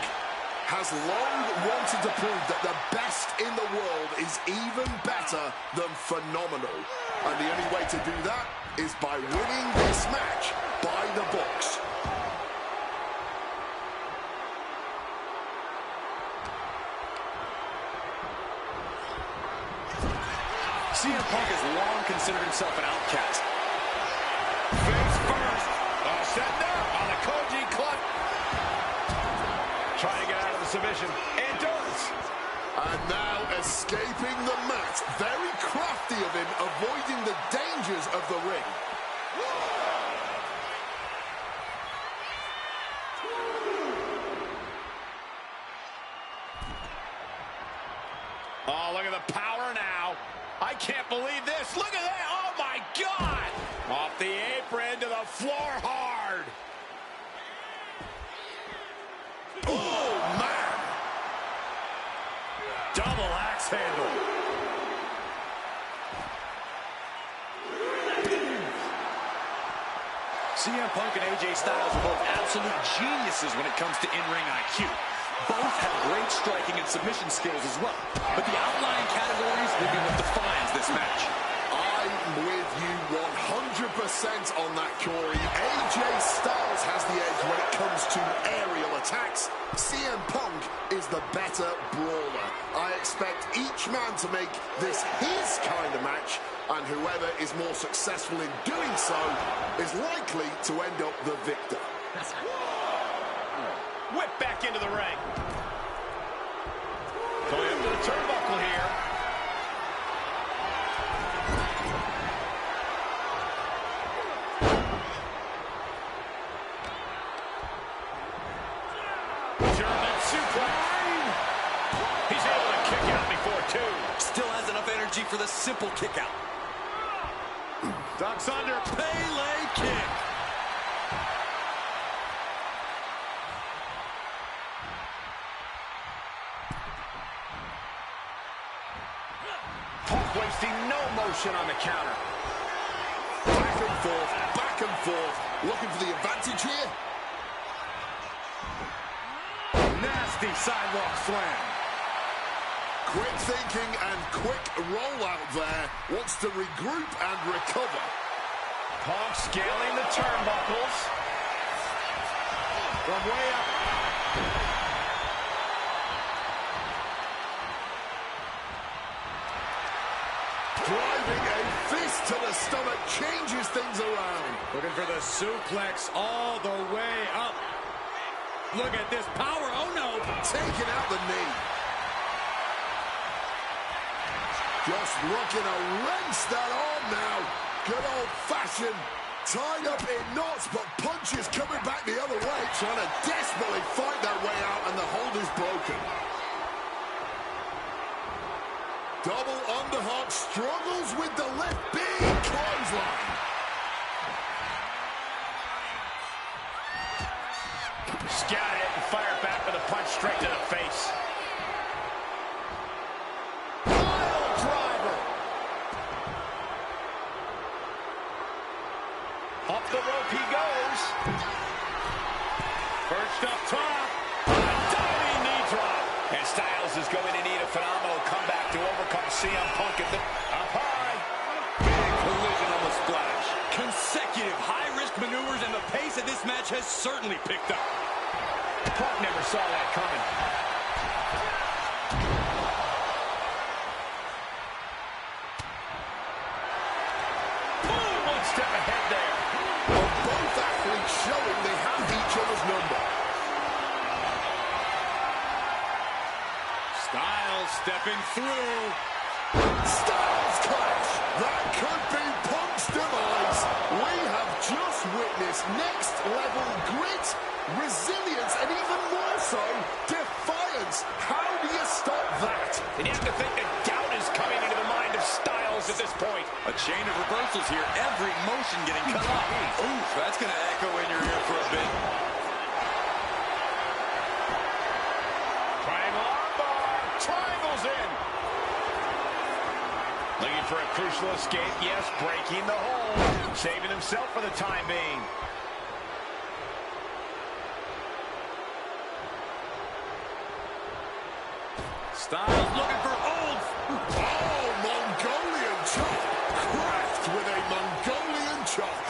has long wanted to prove that the best in the world is even better than phenomenal. And the only way to do that is by winning this match by the books. CM Punk has long considered himself an outcast. Face first. Setting up on the Koji clutch. Trying to get out of the submission. And does. And now escaping the mat. Very crafty of him, avoiding the dangers of the ring. Oh, look at the power now. I can't believe this. Look at that. Oh, my God. Off the apron to the floor hard. Oh, man. Double axe handle. CM Punk and AJ Styles are both absolute geniuses when it comes to in-ring IQ. Both have great striking and submission skills as well. But the outlying categories will be what defines this match. I'm with you 100% on that, Corey. AJ Styles has the edge when it comes to aerial attacks. CM Punk is the better brawler. I expect each man to make this his kind of match, and whoever is more successful in doing so is likely to end up the victor. Whip back into the ring. Going up to the turnbuckle here. German suplex. He's able to kick out before two. Still has enough energy for the simple kick out. Ducks under. Pele kick. Punk wasting no motion on the counter. Back and forth. Looking for the advantage here. Nasty sidewalk slam. Quick thinking and quick rollout there. Wants to regroup and recover. Punk scaling the turnbuckles. From way up. Driving a fist to the stomach changes things around. Looking for the suplex all the way up. Look at this power. Oh, no. Taking out the knee. Just looking to wrench that arm now. Good old-fashioned. Tied up in knots, but punches coming back the other way. Trying to desperately fight that way out, and the hold is broken. Double underhook, struggles with the left, big clothesline. Scout it and fire back with a punch straight to the face. Pile driver. Up the rope he goes. First up top. Diving knee drop. And Styles is going to need a phenomenal comeback to overcome CM Punk at the up high. Big collision on the splash. Consecutive high-risk maneuvers, and the pace of this match has certainly picked up. Punk never saw that coming. Boom! One step ahead there. Well, both athletes showing they have each other's number. Styles stepping through. Styles clash. That could be Punk's demise. We have just witnessed next level grit, resilience, and even more so, defiance. How do you stop that? And you have to think that doubt is coming into the mind of Styles at this point. A chain of reversals here. Every motion getting cut off. Oof, that's going to echo in your ear for a bit. Triangle armbar. Triangles in. Looking for a crucial escape. Yes, breaking the hold. Saving himself for the time being. Styles looking for oomph. Oh, Mongolian chop. Craft with a Mongolian chop.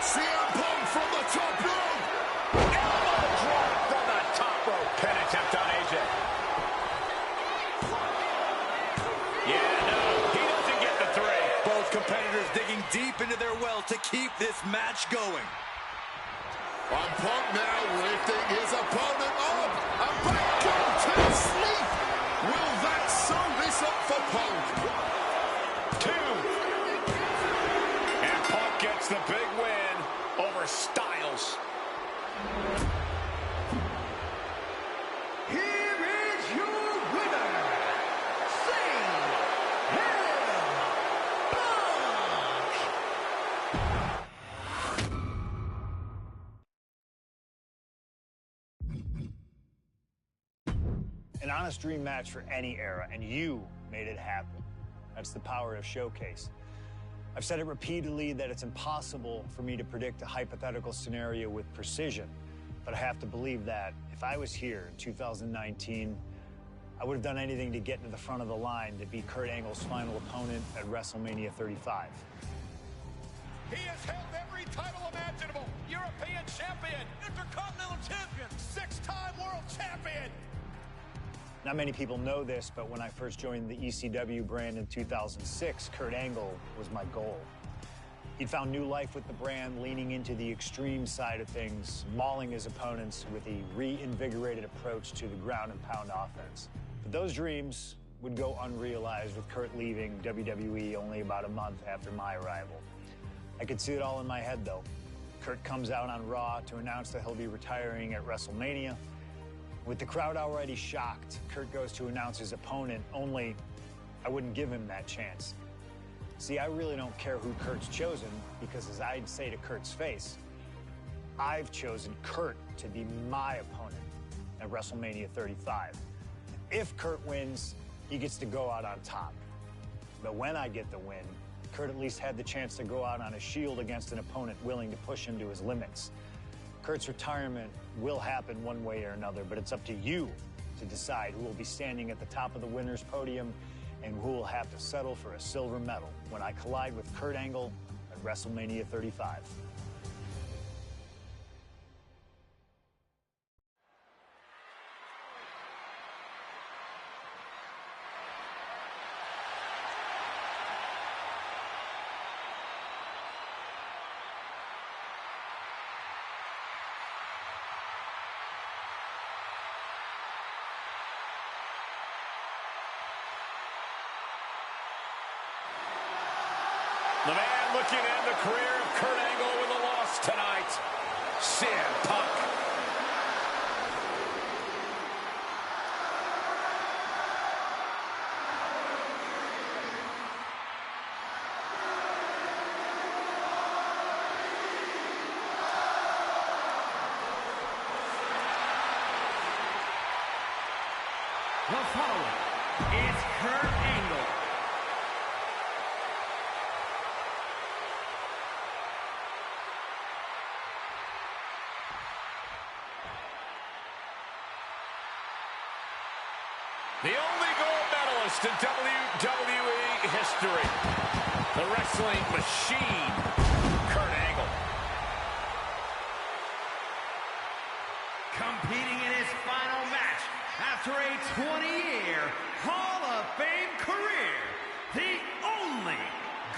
CM Punk from the top rope. Elbow drop from the top rope. Pin attempt on AJ. Yeah, no, he doesn't get the three. Both competitors digging deep into their well to keep this match going. And Punk now lifting his opponent up. And An honest dream match for any era, and you made it happen. That's the power of Showcase. I've said it repeatedly that it's impossible for me to predict a hypothetical scenario with precision, but I have to believe that if I was here in 2019, I would have done anything to get to the front of the line to beat Kurt Angle's final opponent at WrestleMania 35. He has held every title imaginable. European champion, Intercontinental champion, 6-time world champion. Not many people know this, but when I first joined the ECW brand in 2006, Kurt Angle was my goal. He'd found new life with the brand, leaning into the extreme side of things, mauling his opponents with a reinvigorated approach to the ground and pound offense. But those dreams would go unrealized with Kurt leaving WWE only about a month after my arrival. I could see it all in my head, though. Kurt comes out on Raw to announce that he'll be retiring at WrestleMania. With the crowd already shocked, Kurt goes to announce his opponent, only I wouldn't give him that chance. See, I really don't care who Kurt's chosen, because as I'd say to Kurt's face, I've chosen Kurt to be my opponent at WrestleMania 35. If Kurt wins, he gets to go out on top. But when I get the win, Kurt at least had the chance to go out on a shield against an opponent willing to push him to his limits. Kurt's retirement will happen one way or another, but it's up to you to decide who will be standing at the top of the winner's podium and who will have to settle for a silver medal when I collide with Kurt Angle at WrestleMania 35. The man looking to end the career of Kurt Angle with a loss tonight, CM Punk. The following is Kurt Angle. The only gold medalist in WWE history. The wrestling machine, Kurt Angle. Competing in his final match after a 20-year Hall of Fame career, the only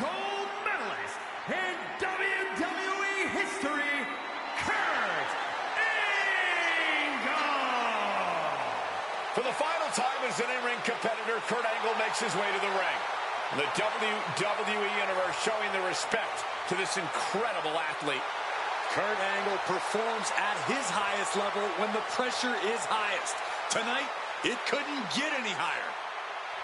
gold medalist in WWE history, Kurt Angle. For the final time as an in-ring competitor, Kurt Angle makes his way to the ring. The WWE Universe showing the respect to this incredible athlete. Kurt Angle performs at his highest level when the pressure is highest. Tonight, it couldn't get any higher.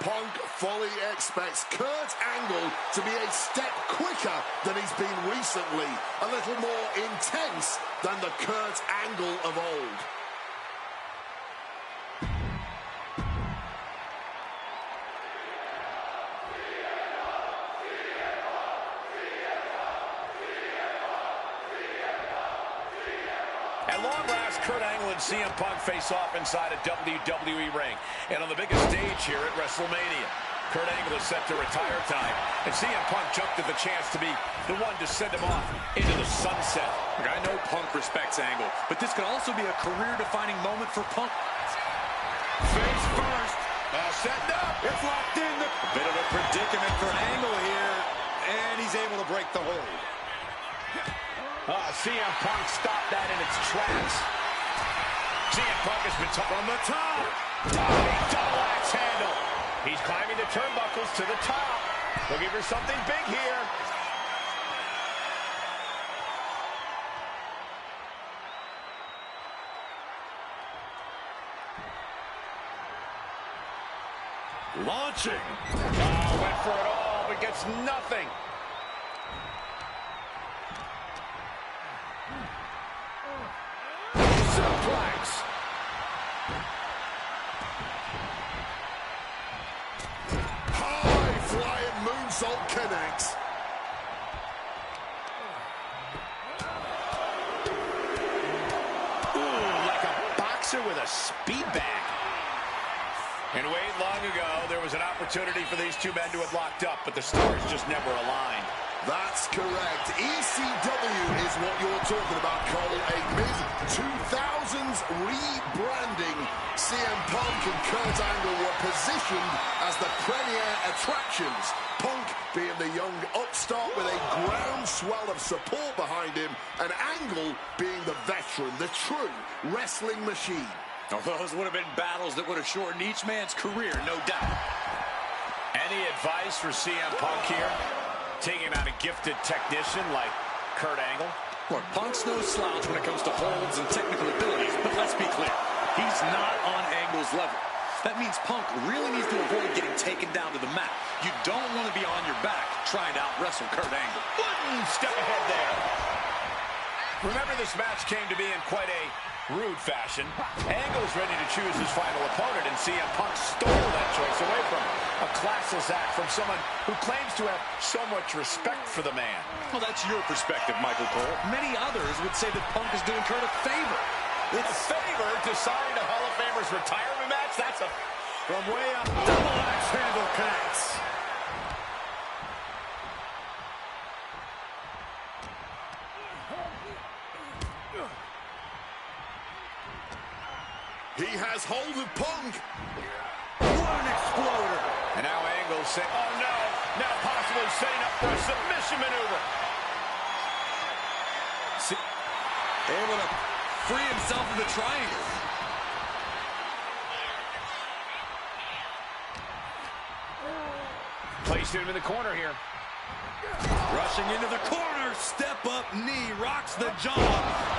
Punk fully expects Kurt Angle to be a step quicker than he's been recently, a little more intense than the Kurt Angle of old. At long last, Kurt Angle and CM Punk face off inside a WWE ring. And on the biggest stage here at WrestleMania, Kurt Angle is set to retire tonight. And CM Punk jumped at the chance to be the one to send him off into the sunset. Look, I know Punk respects Angle, but this could also be a career-defining moment for Punk. Face first. Setting up. It's locked in. A bit of a predicament for Angle here. And he's able to break the hold. CM Punk stopped that in its tracks. CM Punk has been from the top. Double axe handle. He's climbing the turnbuckles to the top. Looking for something big here. Launching. Went for it all, but gets nothing. Suplex. result connects. With a speed bag. And Wade, long ago, there was an opportunity for these two men to have locked up, but the stars just never aligned. That's correct. ECW is what you're talking about, Cole. A mid-2000s rebranding. CM Punk and Kurt Angle were positioned as the premier attractions. Punk being the young upstart with a groundswell of support behind him, and Angle being the veteran, the true wrestling machine. Oh, those would have been battles that would have shortened each man's career, no doubt. Any advice for CM Punk here? Taking out a gifted technician like Kurt Angle? Look, Punk's no slouch when it comes to holds and technical abilities, but let's be clear, he's not on Angle's level. That means Punk really needs to avoid getting taken down to the mat. You don't want to be on your back trying to out-wrestle Kurt Angle. One step ahead there. Remember, this match came to be in quite a rude fashion. Angle's ready to choose his final opponent, and CM Punk stole that choice away from him. A classless act from someone who claims to have so much respect for the man. Well, that's your perspective, Michael Cole. Many others would say that Punk is doing Kurt a favor. It's a favor deciding a Hall of Famer's retirement match? That's a... From way up, double axe handle connects. He has hold of Punk. What an exploder. And now Angle's saying, oh no, now possibly setting up for a submission maneuver. Able to free himself of the triangle. Placing him in the corner here. Rushing into the corner, step up knee, rocks the jaw.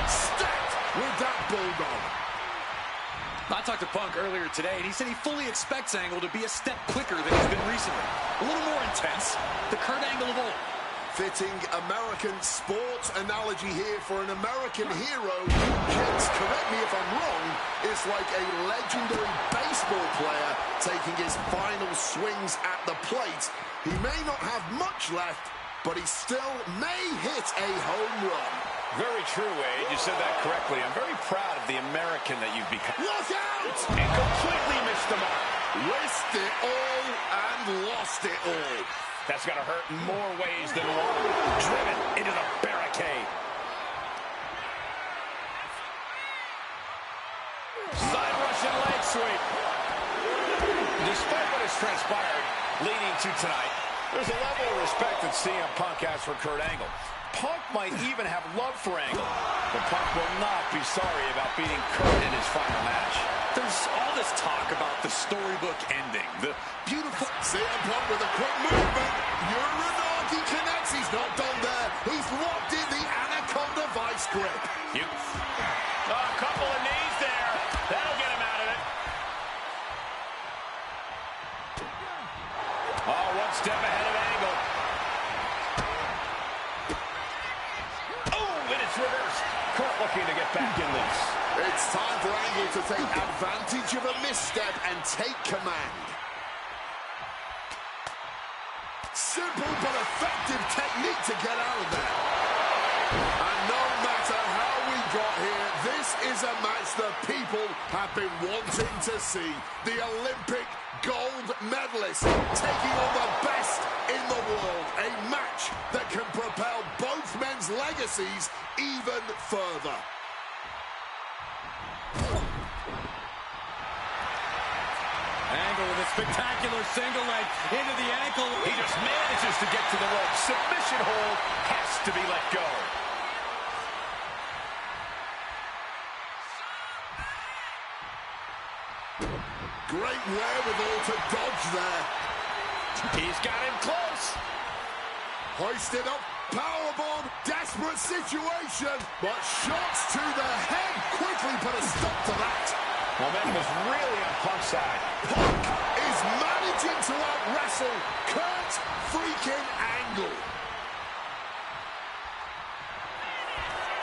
Stacked with that bulldog. I talked to Punk earlier today, and he said he fully expects Angle to be a step quicker than he's been recently. A little more intense. The Kurt Angle of old. Fitting American sports analogy here for an American hero. Kids, correct me if I'm wrong, is like a legendary baseball player taking his final swings at the plate. He may not have much left, but he still may hit a home run. Very true, Wade. You said that correctly. I'm very proud of the American that you've become. Look out! And completely missed the mark. Risked it all and lost it all. That's going to hurt in more ways than one. Driven into the barricade. Side Russian leg sweep. Despite what has transpired leading to tonight, there's a level of respect that CM Punk has for Kurt Angle. Punk might even have love for Angle, but Punk will not be sorry about beating Kurt in his final match. There's all this talk about the storybook ending, the beautiful... CM Punk with a quick movement. Uranagi connects. He's not done there. He's locked in the Anaconda vice grip. A couple of knees there. That'll get him out of it. Oh, one step ahead of Angle. Reversed. Kurt looking to get back in this. It's time for Angle to take advantage of a misstep and take command. Simple but effective technique to get out of there. And no matter how we got here, this is a match that people have been wanting to see. The Olympic gold medalist taking on the best in the world. A match that can propel both men's legacies even further. Angle with a spectacular single leg into the ankle. He just manages to get to the rope. Submission hold has to be let go. Great wherewithal to dodge there. He's got him close. Hoisted up, powerbomb, desperate situation, but shots to the head quickly put a stop to that. Momentum is really on Punk's side. Punk is managing to out-wrestle Kurt freaking Angle.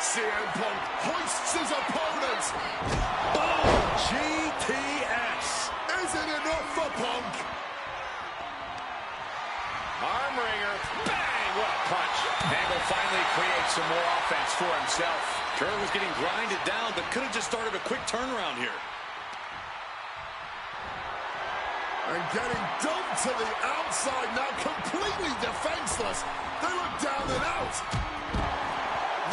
CM Punk hoists his opponent. Oh, GTS. Isn't enough for Punk. Arm Angle finally creates some more offense for himself. Kurt was getting grinded down, but could have just started a quick turnaround here. And getting dumped to the outside now, completely defenseless. They look down and out.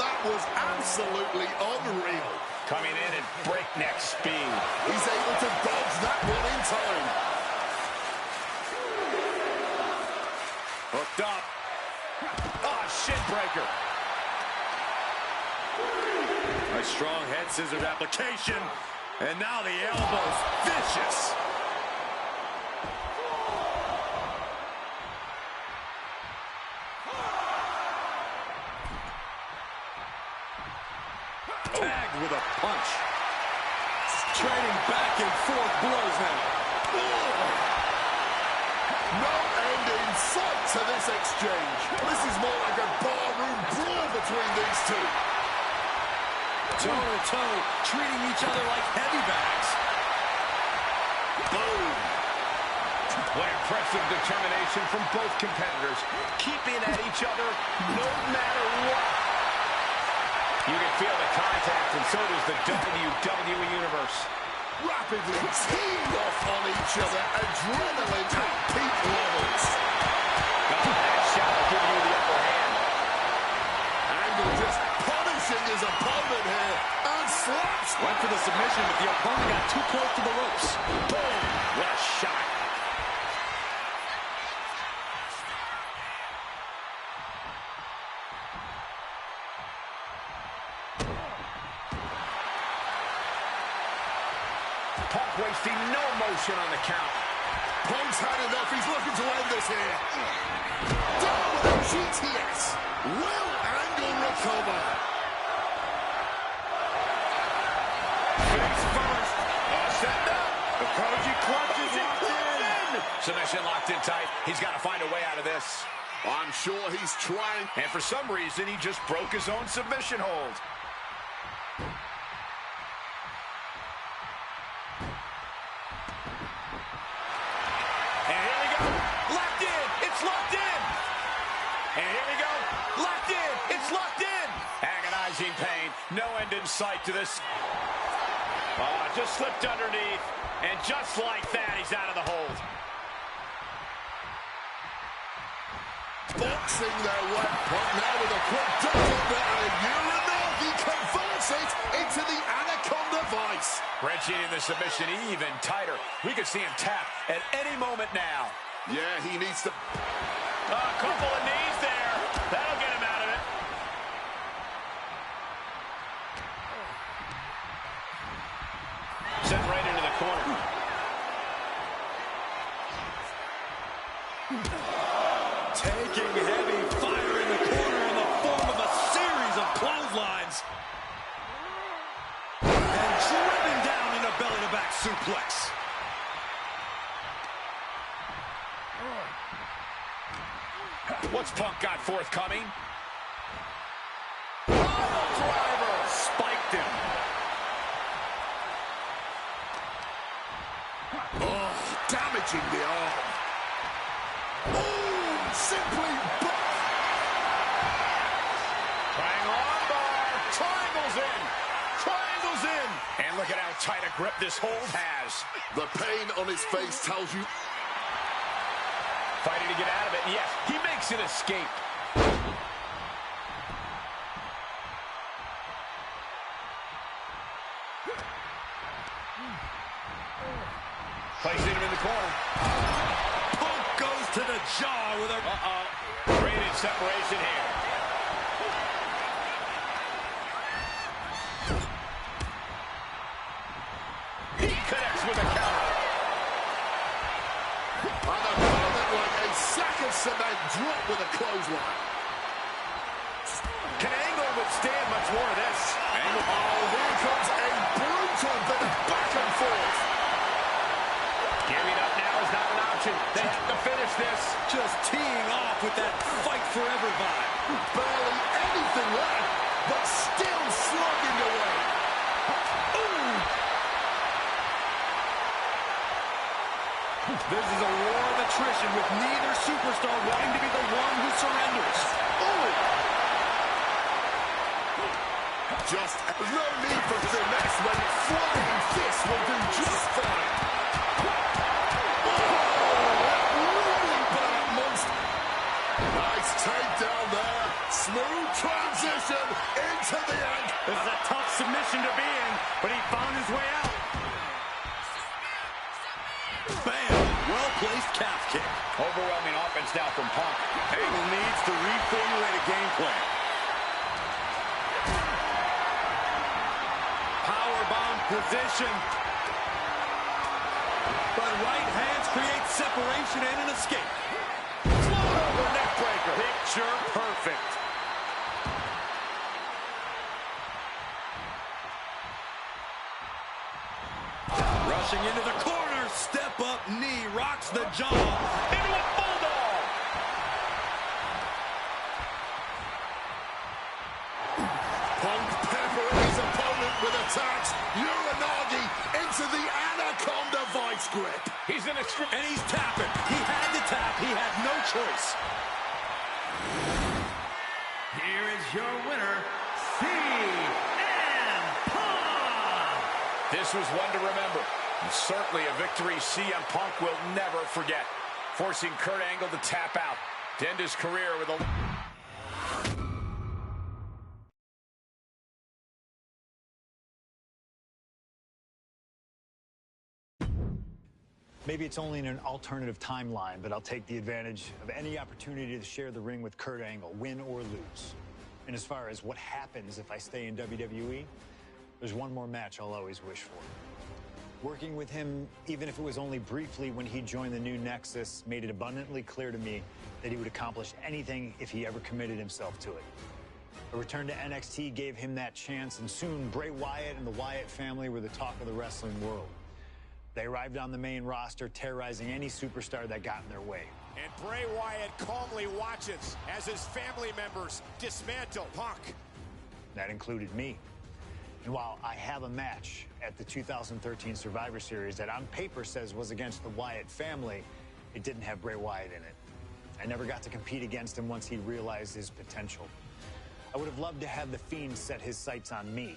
That was absolutely unreal. Coming in at breakneck speed. He's able to dodge that one in time. Hooked up. Oh, shin breaker. A strong head scissors application. And now the elbow's vicious. Tagged with a punch. Trading back and forth blows now. No end in sight to this exchange. This is more like a barroom brawl between these two. Toe-to-toe, treating each other like heavy bags. Boom. What impressive determination from both competitors. Keeping at each other no matter what. You can feel the contact, and so does the WWE Universe. Rapidly teeing off on each other. Adrenaline at peak levels. That shot will give you the upper hand. Angle just punishing his opponent here. And slaps. Went for the submission, but the opponent got too close to the ropes. Boom! What a shot. Punk wasting no motion on the count. Punk's had enough. He's looking to end this here. Down with a GTS. Will Angle recover? Face first. Set up. The Koji clutch is locked in. Submission locked in tight. He's got to find a way out of this. I'm sure he's trying. And for some reason, he just broke his own submission hold. And here we go. Locked in. It's locked in. And here we go. Locked in. It's locked in. Agonizing pain. No end in sight to this. Just slipped underneath. And just like that, he's out of the hold. Boxing their way. But now with a quick duck under and a urinal, he converts it into the Anaconda Vice. Wrenching in the submission even tighter. We could see him tap at any moment now. Yeah, he needs to... A couple of knees there. That'll get him out of it. Sent right into the corner. Taking heavy fire in the corner in the form of a series of clotheslines. And driven down in a belly-to-back suplex. What's Punk got forthcoming? Pile driver! Spiked him. Oh, damaging the arm. Oh, simply... Triangle armbar. Triangle's in. Triangle's in. And look at how tight a grip this hold has. The pain on his face tells you... Fighting to get out of it. Yes, he makes an escape. Placing him in the corner. Punk goes to the jaw with a... Rated separation here. He connects with a counter. And a moment like a sack of cement dropped with a clothesline. Can Angle withstand much more of this? Angle, oh, here comes a brutal bit of back and forth. Giving up now is not an option. They have to finish this. Just teeing off with that fight forever vibe. Barely anything left, but still slugging away. Ooh. This is a war of attrition with neither superstar wanting to be the one who surrenders. Oh. Just there's no need for finesse when flying fists will do just fine. Nice takedown there. Smooth transition into the ankle. This is a tough submission to be in, but he found his way out. Bam! Well-placed calf kick. Overwhelming offense now from Punk. Angle needs to reformulate a game plan. Powerbomb position. But right hands create separation and an escape. Over neck breaker. Picture perfect. Rushing into the corner. Step up knee. Rocks the jaw. Into a bulldog. Punk peppering his opponent with attacks. Uranagi into the Anaconda vice grip. He's an extreme. And he's tapping. He had to tap. He had no choice. Here is your winner, CM Punk. This was one to remember. And certainly a victory CM Punk will never forget. Forcing Kurt Angle to tap out to end his career with a... Maybe it's only in an alternative timeline, but I'll take the advantage of any opportunity to share the ring with Kurt Angle, win or lose. And as far as what happens if I stay in WWE, there's one more match I'll always wish for. Working with him, even if it was only briefly when he joined the new Nexus, made it abundantly clear to me that he would accomplish anything if he ever committed himself to it. A return to NXT gave him that chance, and soon Bray Wyatt and the Wyatt family were the talk of the wrestling world. They arrived on the main roster, terrorizing any superstar that got in their way. And Bray Wyatt calmly watches as his family members dismantle Punk. That included me. And while I have a match at the 2013 Survivor Series that on paper says was against the Wyatt family, it didn't have Bray Wyatt in it. I never got to compete against him once he realized his potential. I would have loved to have The Fiend set his sights on me.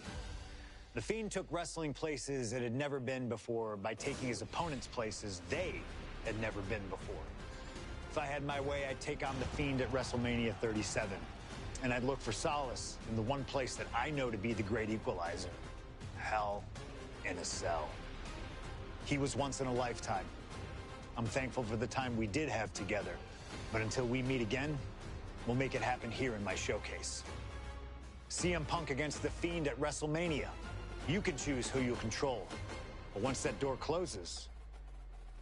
The Fiend took wrestling places it had never been before by taking his opponents places they had never been before. If I had my way, I'd take on The Fiend at WrestleMania 37. And I'd look for solace in the one place that I know to be the great equalizer. Hell in a Cell. He was once in a lifetime. I'm thankful for the time we did have together. But until we meet again, we'll make it happen here in my showcase. CM Punk against The Fiend at WrestleMania. You can choose who you'll control. But once that door closes,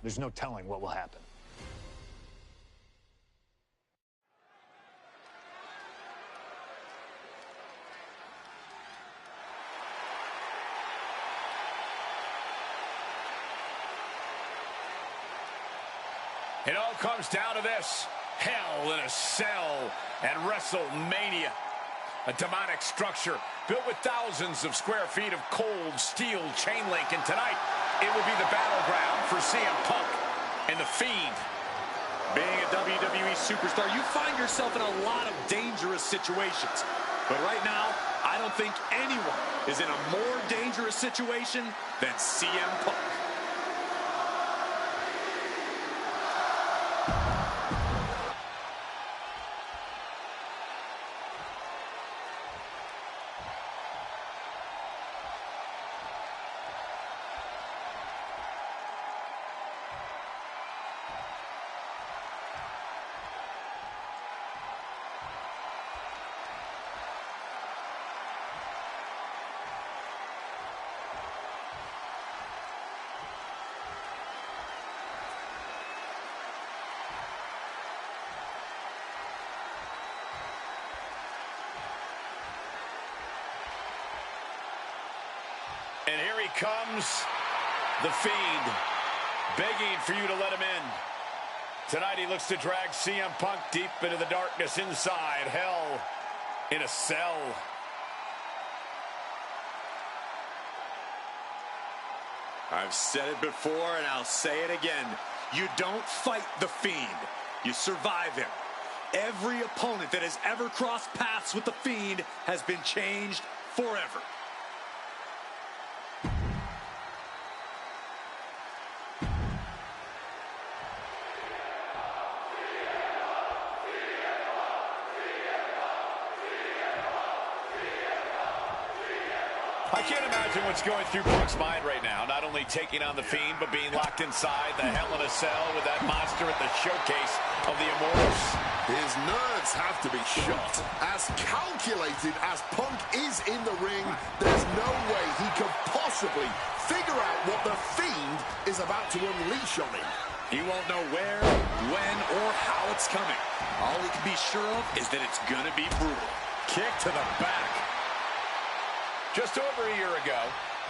there's no telling what will happen. It all comes down to this. Hell in a Cell at WrestleMania. A demonic structure built with thousands of square feet of cold steel chain link. And tonight, it will be the battleground for CM Punk and The Fiend. Being a WWE superstar, you find yourself in a lot of dangerous situations. But right now, I don't think anyone is in a more dangerous situation than CM Punk. And here he comes, The Fiend, begging for you to let him in. Tonight he looks to drag CM Punk deep into the darkness inside Hell in a Cell. I've said it before and I'll say it again. You don't fight The Fiend. You survive him. Every opponent that has ever crossed paths with The Fiend has been changed forever. I can't imagine what's going through Punk's mind right now. Not only taking on The Fiend, but being locked inside the Hell in a Cell with that monster at the showcase of the Immortals. His nerves have to be shot. As calculated as Punk is in the ring, there's no way he could possibly figure out what the Fiend is about to unleash on him. He won't know where, when, or how it's coming. All he can be sure of is that it's gonna be brutal. Kick to the back. Just over a year ago,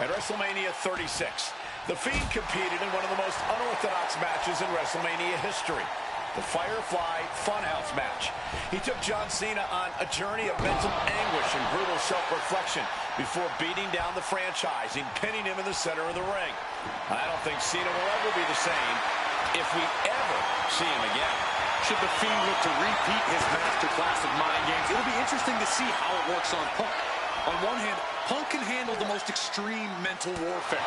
at WrestleMania 36, The Fiend competed in one of the most unorthodox matches in WrestleMania history, the Firefly Funhouse match. He took John Cena on a journey of mental anguish and brutal self-reflection before beating down the franchise and pinning him in the center of the ring. I don't think Cena will ever be the same if we ever see him again. Should The Fiend look to repeat his masterclass of mind games, it'll be interesting to see how it works on Punk. On one hand, Punk can handle the most extreme mental warfare,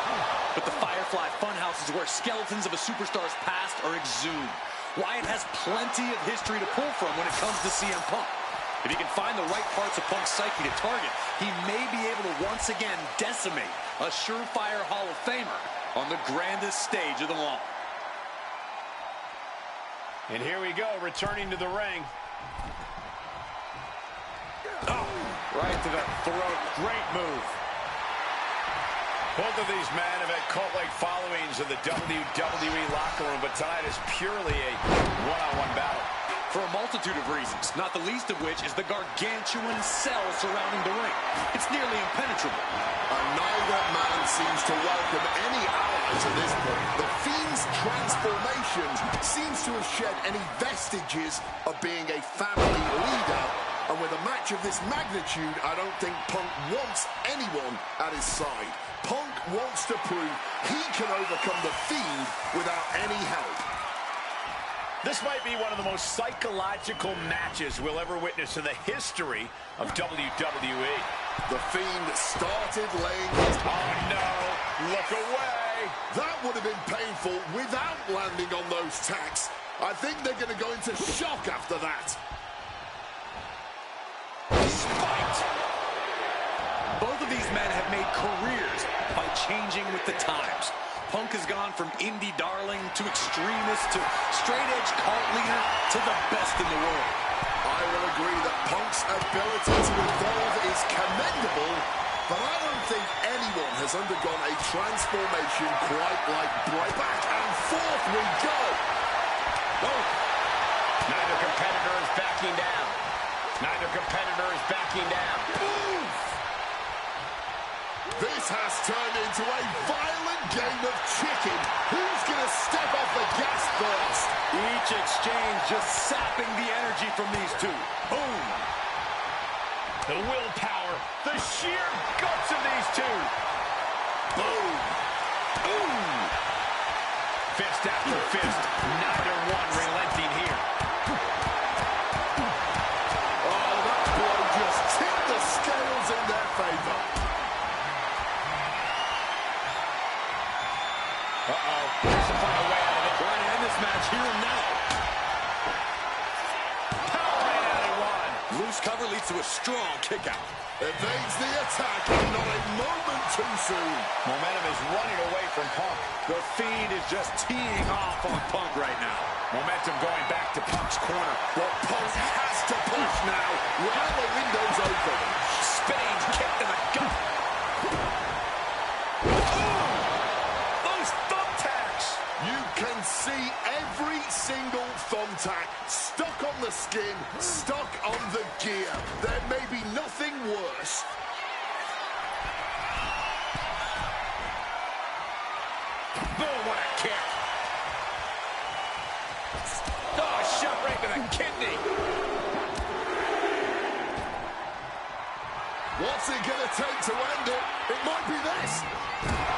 but the Firefly Funhouse is where skeletons of a superstar's past are exhumed. Wyatt has plenty of history to pull from when it comes to CM Punk. If he can find the right parts of Punk's psyche to target, he may be able to once again decimate a surefire Hall of Famer on the grandest stage of them all. And here we go, returning to the ring. Oh, right to the throat. Great move. Both of these men have had cult-like followings in the WWE locker room, but tonight is purely a one-on-one battle. For a multitude of reasons, not the least of which is the gargantuan cell surrounding the ring. It's nearly impenetrable. And neither man seems to welcome any allies at this point. The Fiend's transformation seems to have shed any vestiges of being a family leader. And with a match of this magnitude, I don't think Punk wants anyone at his side. Punk wants to prove he can overcome the Fiend without any help. This might be one of the most psychological matches we'll ever witness in the history of WWE. The Fiend started laying his... Oh no, look away. That would have been painful without landing on those tacks. I think they're going to go into shock after that. Spiked. Both of these men have made careers by changing with the times. Punk has gone from indie darling to extremist to straight-edge cult leader to the best in the world. I will agree that Punk's ability to evolve is commendable, but I don't think anyone has undergone a transformation quite like Bray. Back and forth we go. Oh. Neither competitor is backing down. Neither competitor is backing down. Move! This has turned into a violent game of chicken. Who's going to step off the gas first? Each exchange just sapping the energy from these two. Boom! The willpower, the sheer guts of these two. Boom! Boom! Fist after fist, neither one relenting here. Oh, that blow just tipped the scales in their favor. Uh-oh, has to find a way out of it. Trying to end this match here and now. Power out of one. Loose cover leads to a strong kick out. Evades the attack, and not a moment too soon. Momentum is running away from Punk. The Fiend is just teeing off on Punk right now. Momentum going back to Punk's corner. Well, Punk has to push now while the window's open. Spinning kick to the gut. Those thumbtacks. You can see every single thumbtack stuck on the skin, stuck on the gear. There may be nothing worse. Boom, what a kick. Oh, a shot right to the kidney. What's it going to take to end it? It might be this.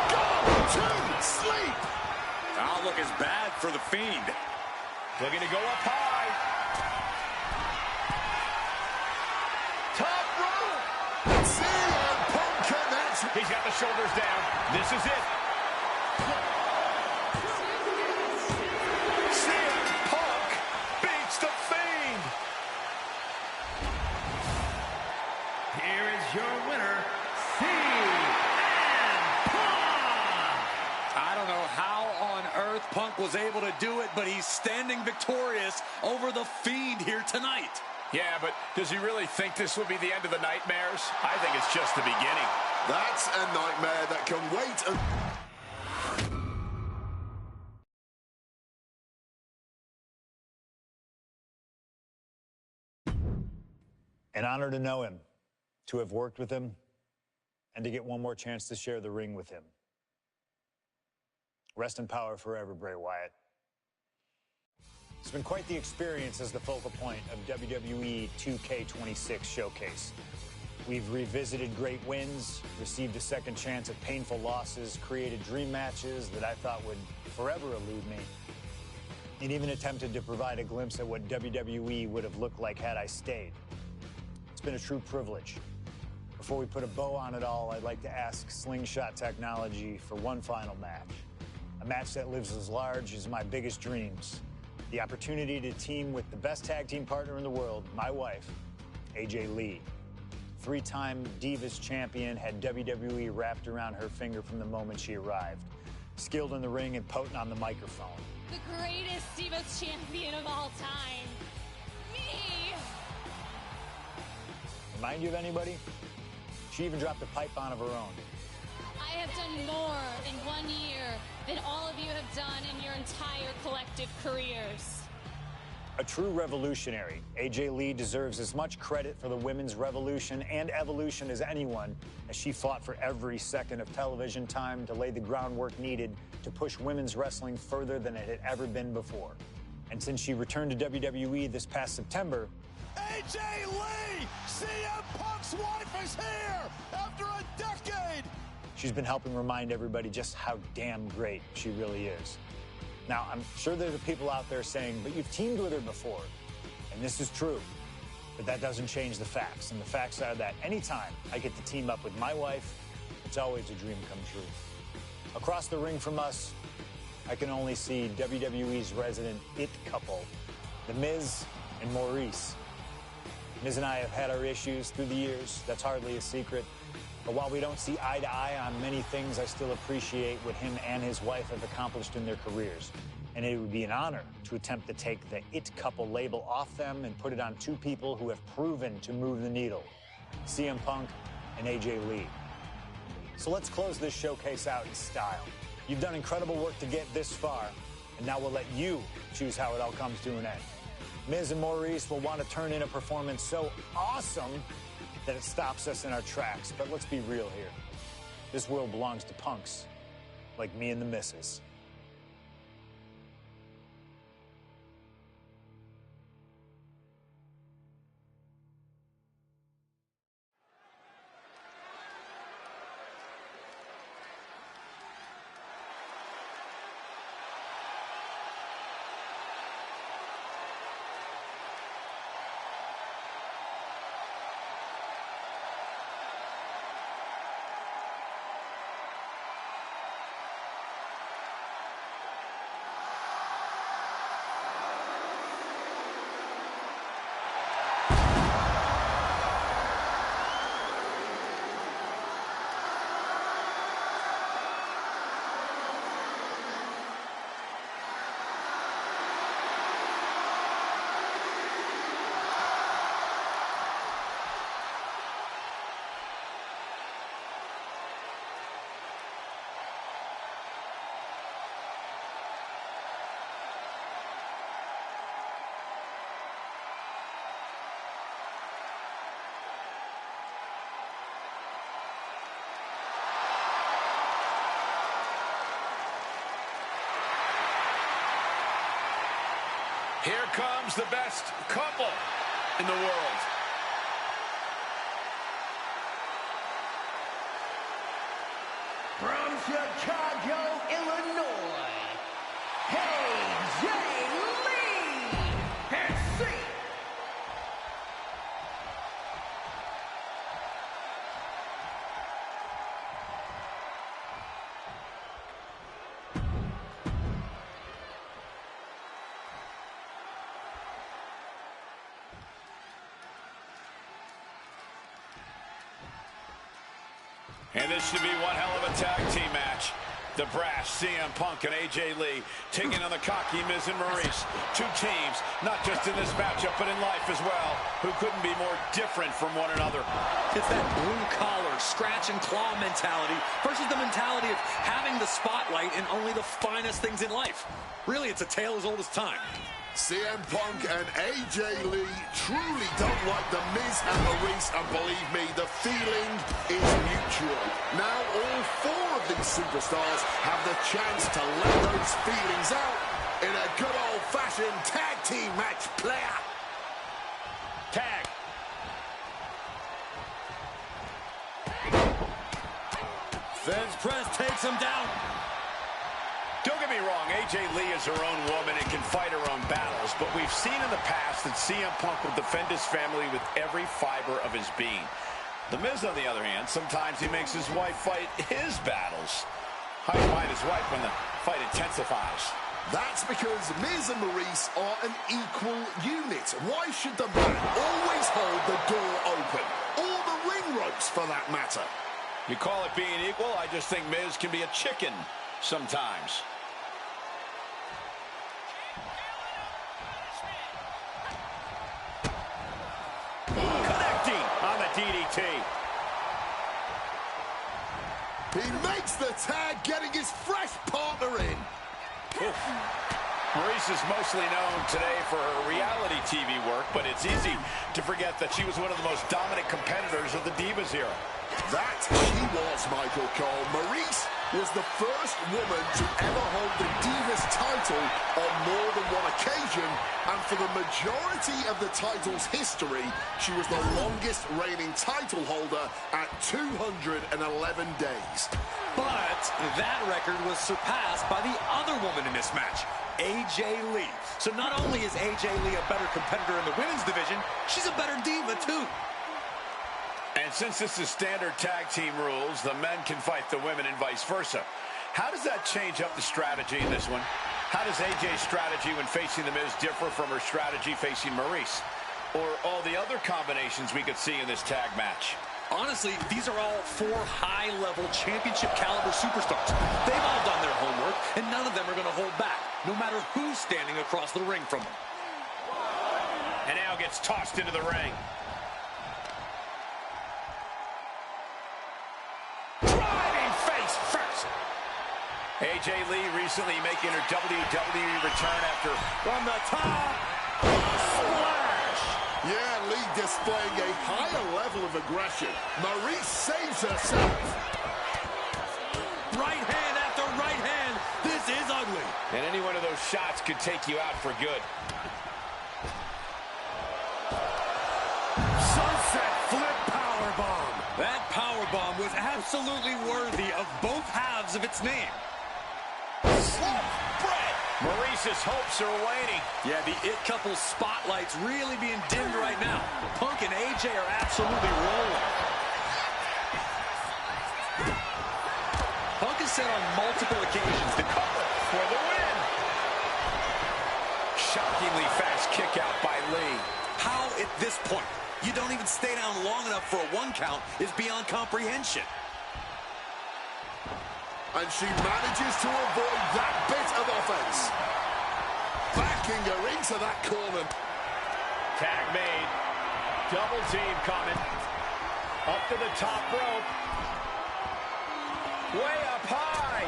Go to sleep. Outlook is bad for the Fiend. Looking to go up high. Top rope. CM He's got the shoulders down. This is it. CM Punk beats the Fiend. Here is your winner, CM Punk. I don't know how on earth Punk was able to do it, but he's standing victorious over the Fiend here tonight. Yeah, but does he really think this will be the end of the nightmares? I think it's just the beginning. That's a nightmare that can wait. An honor to know him, to have worked with him, and to get one more chance to share the ring with him. Rest in power forever, Bray Wyatt. It's been quite the experience as the focal point of WWE 2K26 Showcase. We've revisited great wins, received a second chance at painful losses, created dream matches that I thought would forever elude me, and even attempted to provide a glimpse at what WWE would have looked like had I stayed. It's been a true privilege. Before we put a bow on it all, I'd like to ask Slingshot Technology for one final match. A match that lives as large as my biggest dreams. The opportunity to team with the best tag team partner in the world, my wife, AJ Lee. Three-time Divas champion, had WWE wrapped around her finger from the moment she arrived. Skilled in the ring and potent on the microphone. The greatest Divas champion of all time. Me! Remind you of anybody? She even dropped a pipe on of her own. I have done more in 1 year than all of you have done in your entire collective careers. A true revolutionary, AJ Lee deserves as much credit for the women's revolution and evolution as anyone, as she fought for every second of television time to lay the groundwork needed to push women's wrestling further than it had ever been before. And since she returned to WWE this past September, AJ Lee, CM Punk's wife, is here after a decade. she's been helping remind everybody just how damn great she really is. Now, I'm sure there are people out there saying, but you've teamed with her before. And this is true. But that doesn't change the facts. And the facts are that anytime I get to team up with my wife, it's always a dream come true. Across the ring from us, I can only see WWE's resident it couple, The Miz and Maurice. Miz and I have had our issues through the years. That's hardly a secret. But while we don't see eye to eye on many things, I still appreciate what him and his wife have accomplished in their careers. And it would be an honor to attempt to take the it couple label off them and put it on two people who have proven to move the needle, CM Punk and AJ Lee. So let's close this showcase out in style. You've done incredible work to get this far, and now we'll let you choose how it all comes to an end. Miz and Maurice will want to turn in a performance so awesome that it stops us in our tracks. But let's be real here. This world belongs to punks like me and the missus. Here comes the best couple in the world. From Chicago, Illinois, AJ Lee and And this should be one hell of a tag team match. The brash CM Punk and AJ Lee taking on the cocky Miz and Maurice. Two teams, not just in this matchup, but in life as well, who couldn't be more different from one another. It's that blue-collar, scratch-and-claw mentality versus the mentality of having the spotlight in only the finest things in life. Really, it's a tale as old as time. CM Punk and AJ Lee truly don't like the Miz and Maurice, and believe me, the feeling is mutual. Now all four of these superstars have the chance to let those feelings out in a good old-fashioned tag team match. Player. Tag. Fence press takes him down. Don't get me wrong, AJ Lee is her own woman and can fight her own battles, but we've seen in the past that CM Punk will defend his family with every fiber of his being. The Miz, on the other hand, sometimes he makes his wife fight his battles. How do you find his wife when the fight intensifies? That's because Miz and Maurice are an equal unit. Why should the man always hold the door open? Or the ring ropes, for that matter? You call it being equal? I just think Miz can be a chicken sometimes. Connecting on the DDT. He makes the tag, getting his fresh partner in. Oof. Maurice is mostly known today for her reality TV work, but it's easy to forget that she was one of the most dominant competitors of the Divas era. That she was, Michael Cole. Maurice was the first woman to ever hold the Divas title on more than one occasion, and for the majority of the title's history, she was the longest reigning title holder at 211 days. But that record was surpassed by the other woman in this match, AJ Lee. So not only is AJ Lee a better competitor in the women's division, she's a better diva too. And since this is standard tag team rules, the men can fight the women and vice versa. How does that change up the strategy in this one? How does AJ's strategy when facing the Miz differ from her strategy facing Maurice? Or all the other combinations we could see in this tag match? Honestly, these are all four high-level championship-caliber superstars. They've all done their homework, and none of them are going to hold back, no matter who's standing across the ring from them. And now gets tossed into the ring. AJ Lee recently making her WWE return after from the top. Splash! Yeah, Lee displaying a higher level of aggression. Maurice saves herself. Right hand after right hand. This is ugly. And any one of those shots could take you out for good. Sunset flip powerbomb. That powerbomb was absolutely worthy of both halves of its name. Maurice's hopes are waning. Yeah, the It Couple's spotlight's really being dimmed right now. Punk and AJ are absolutely rolling. Punk has said on multiple occasions the cover for the win. Shockingly fast kick out by Lee. How at this point you don't even stay down long enough for a one count is beyond comprehension. And she manages to avoid that bit of offense. Backing her into that corner. Tag made. Double team coming. Up to the top rope. Way up high.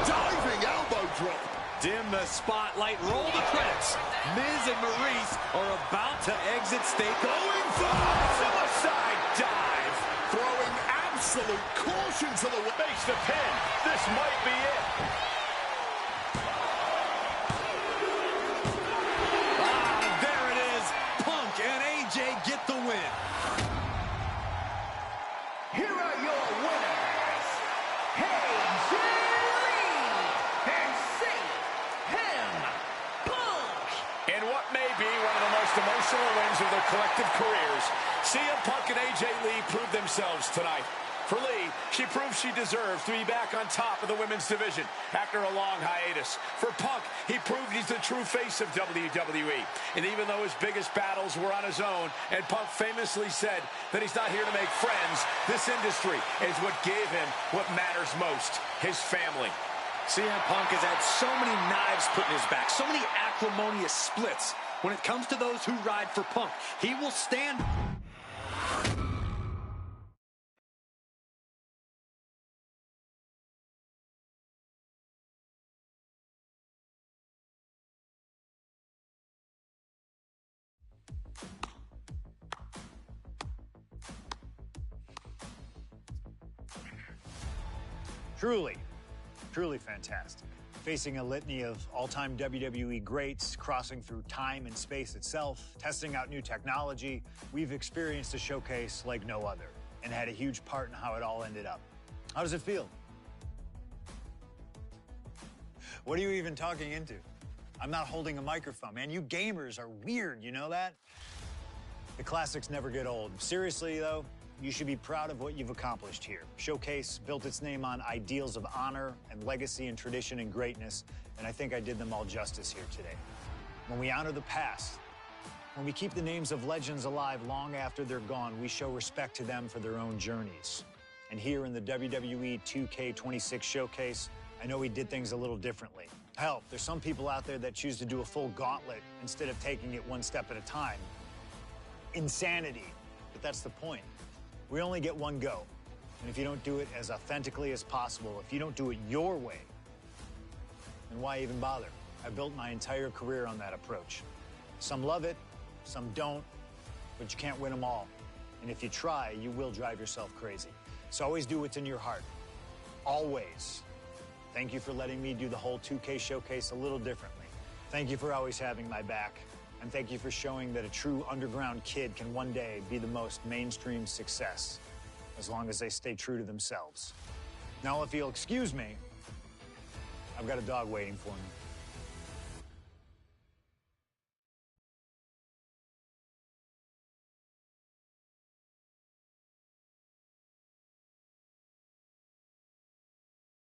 Diving elbow drop. Dim the spotlight. Roll the credits. Miz and Maurice are about to exit stage. Going for suicide dive. Throwing absolute caution to the makes the pin. This might be it. There it is. Punk and AJ get the win. Here are your winners, AJ Lee and CM Punk. In what may be one of the most emotional wins of their collective careers, CM Punk and AJ Lee proved themselves tonight. For Lee, she proves she deserves to be back on top of the women's division after a long hiatus. For Punk, he proved he's the true face of WWE. And even though his biggest battles were on his own, and Punk famously said that he's not here to make friends, this industry is what gave him what matters most, his family. CM Punk has had so many knives put in his back, so many acrimonious splits. When it comes to those who ride for Punk, he will stand. Truly, truly fantastic. Facing a litany of all-time WWE greats, crossing through time and space itself, testing out new technology, we've experienced a showcase like no other and had a huge part in how it all ended up. How does it feel? What are you even talking into? I'm not holding a microphone, man. You gamers are weird, you know that? The classics never get old. Seriously, though, you should be proud of what you've accomplished here. Showcase built its name on ideals of honor and legacy and tradition and greatness, and I think I did them all justice here today. When we honor the past, when we keep the names of legends alive long after they're gone, we show respect to them for their own journeys. And here in the WWE 2K26 showcase, I know we did things a little differently. Hell, there's some people out there that choose to do a full gauntlet instead of taking it one step at a time. Insanity, but that's the point. We only get one go, and if you don't do it as authentically as possible, if you don't do it your way, then why even bother? I built my entire career on that approach. Some love it, some don't, but you can't win them all. And if you try, you will drive yourself crazy. So always do what's in your heart. Always. Thank you for letting me do the whole 2K showcase a little differently. Thank you for always having my back. And thank you for showing that a true underground kid can one day be the most mainstream success, as long as they stay true to themselves. Now, if you'll excuse me, I've got a dog waiting for me.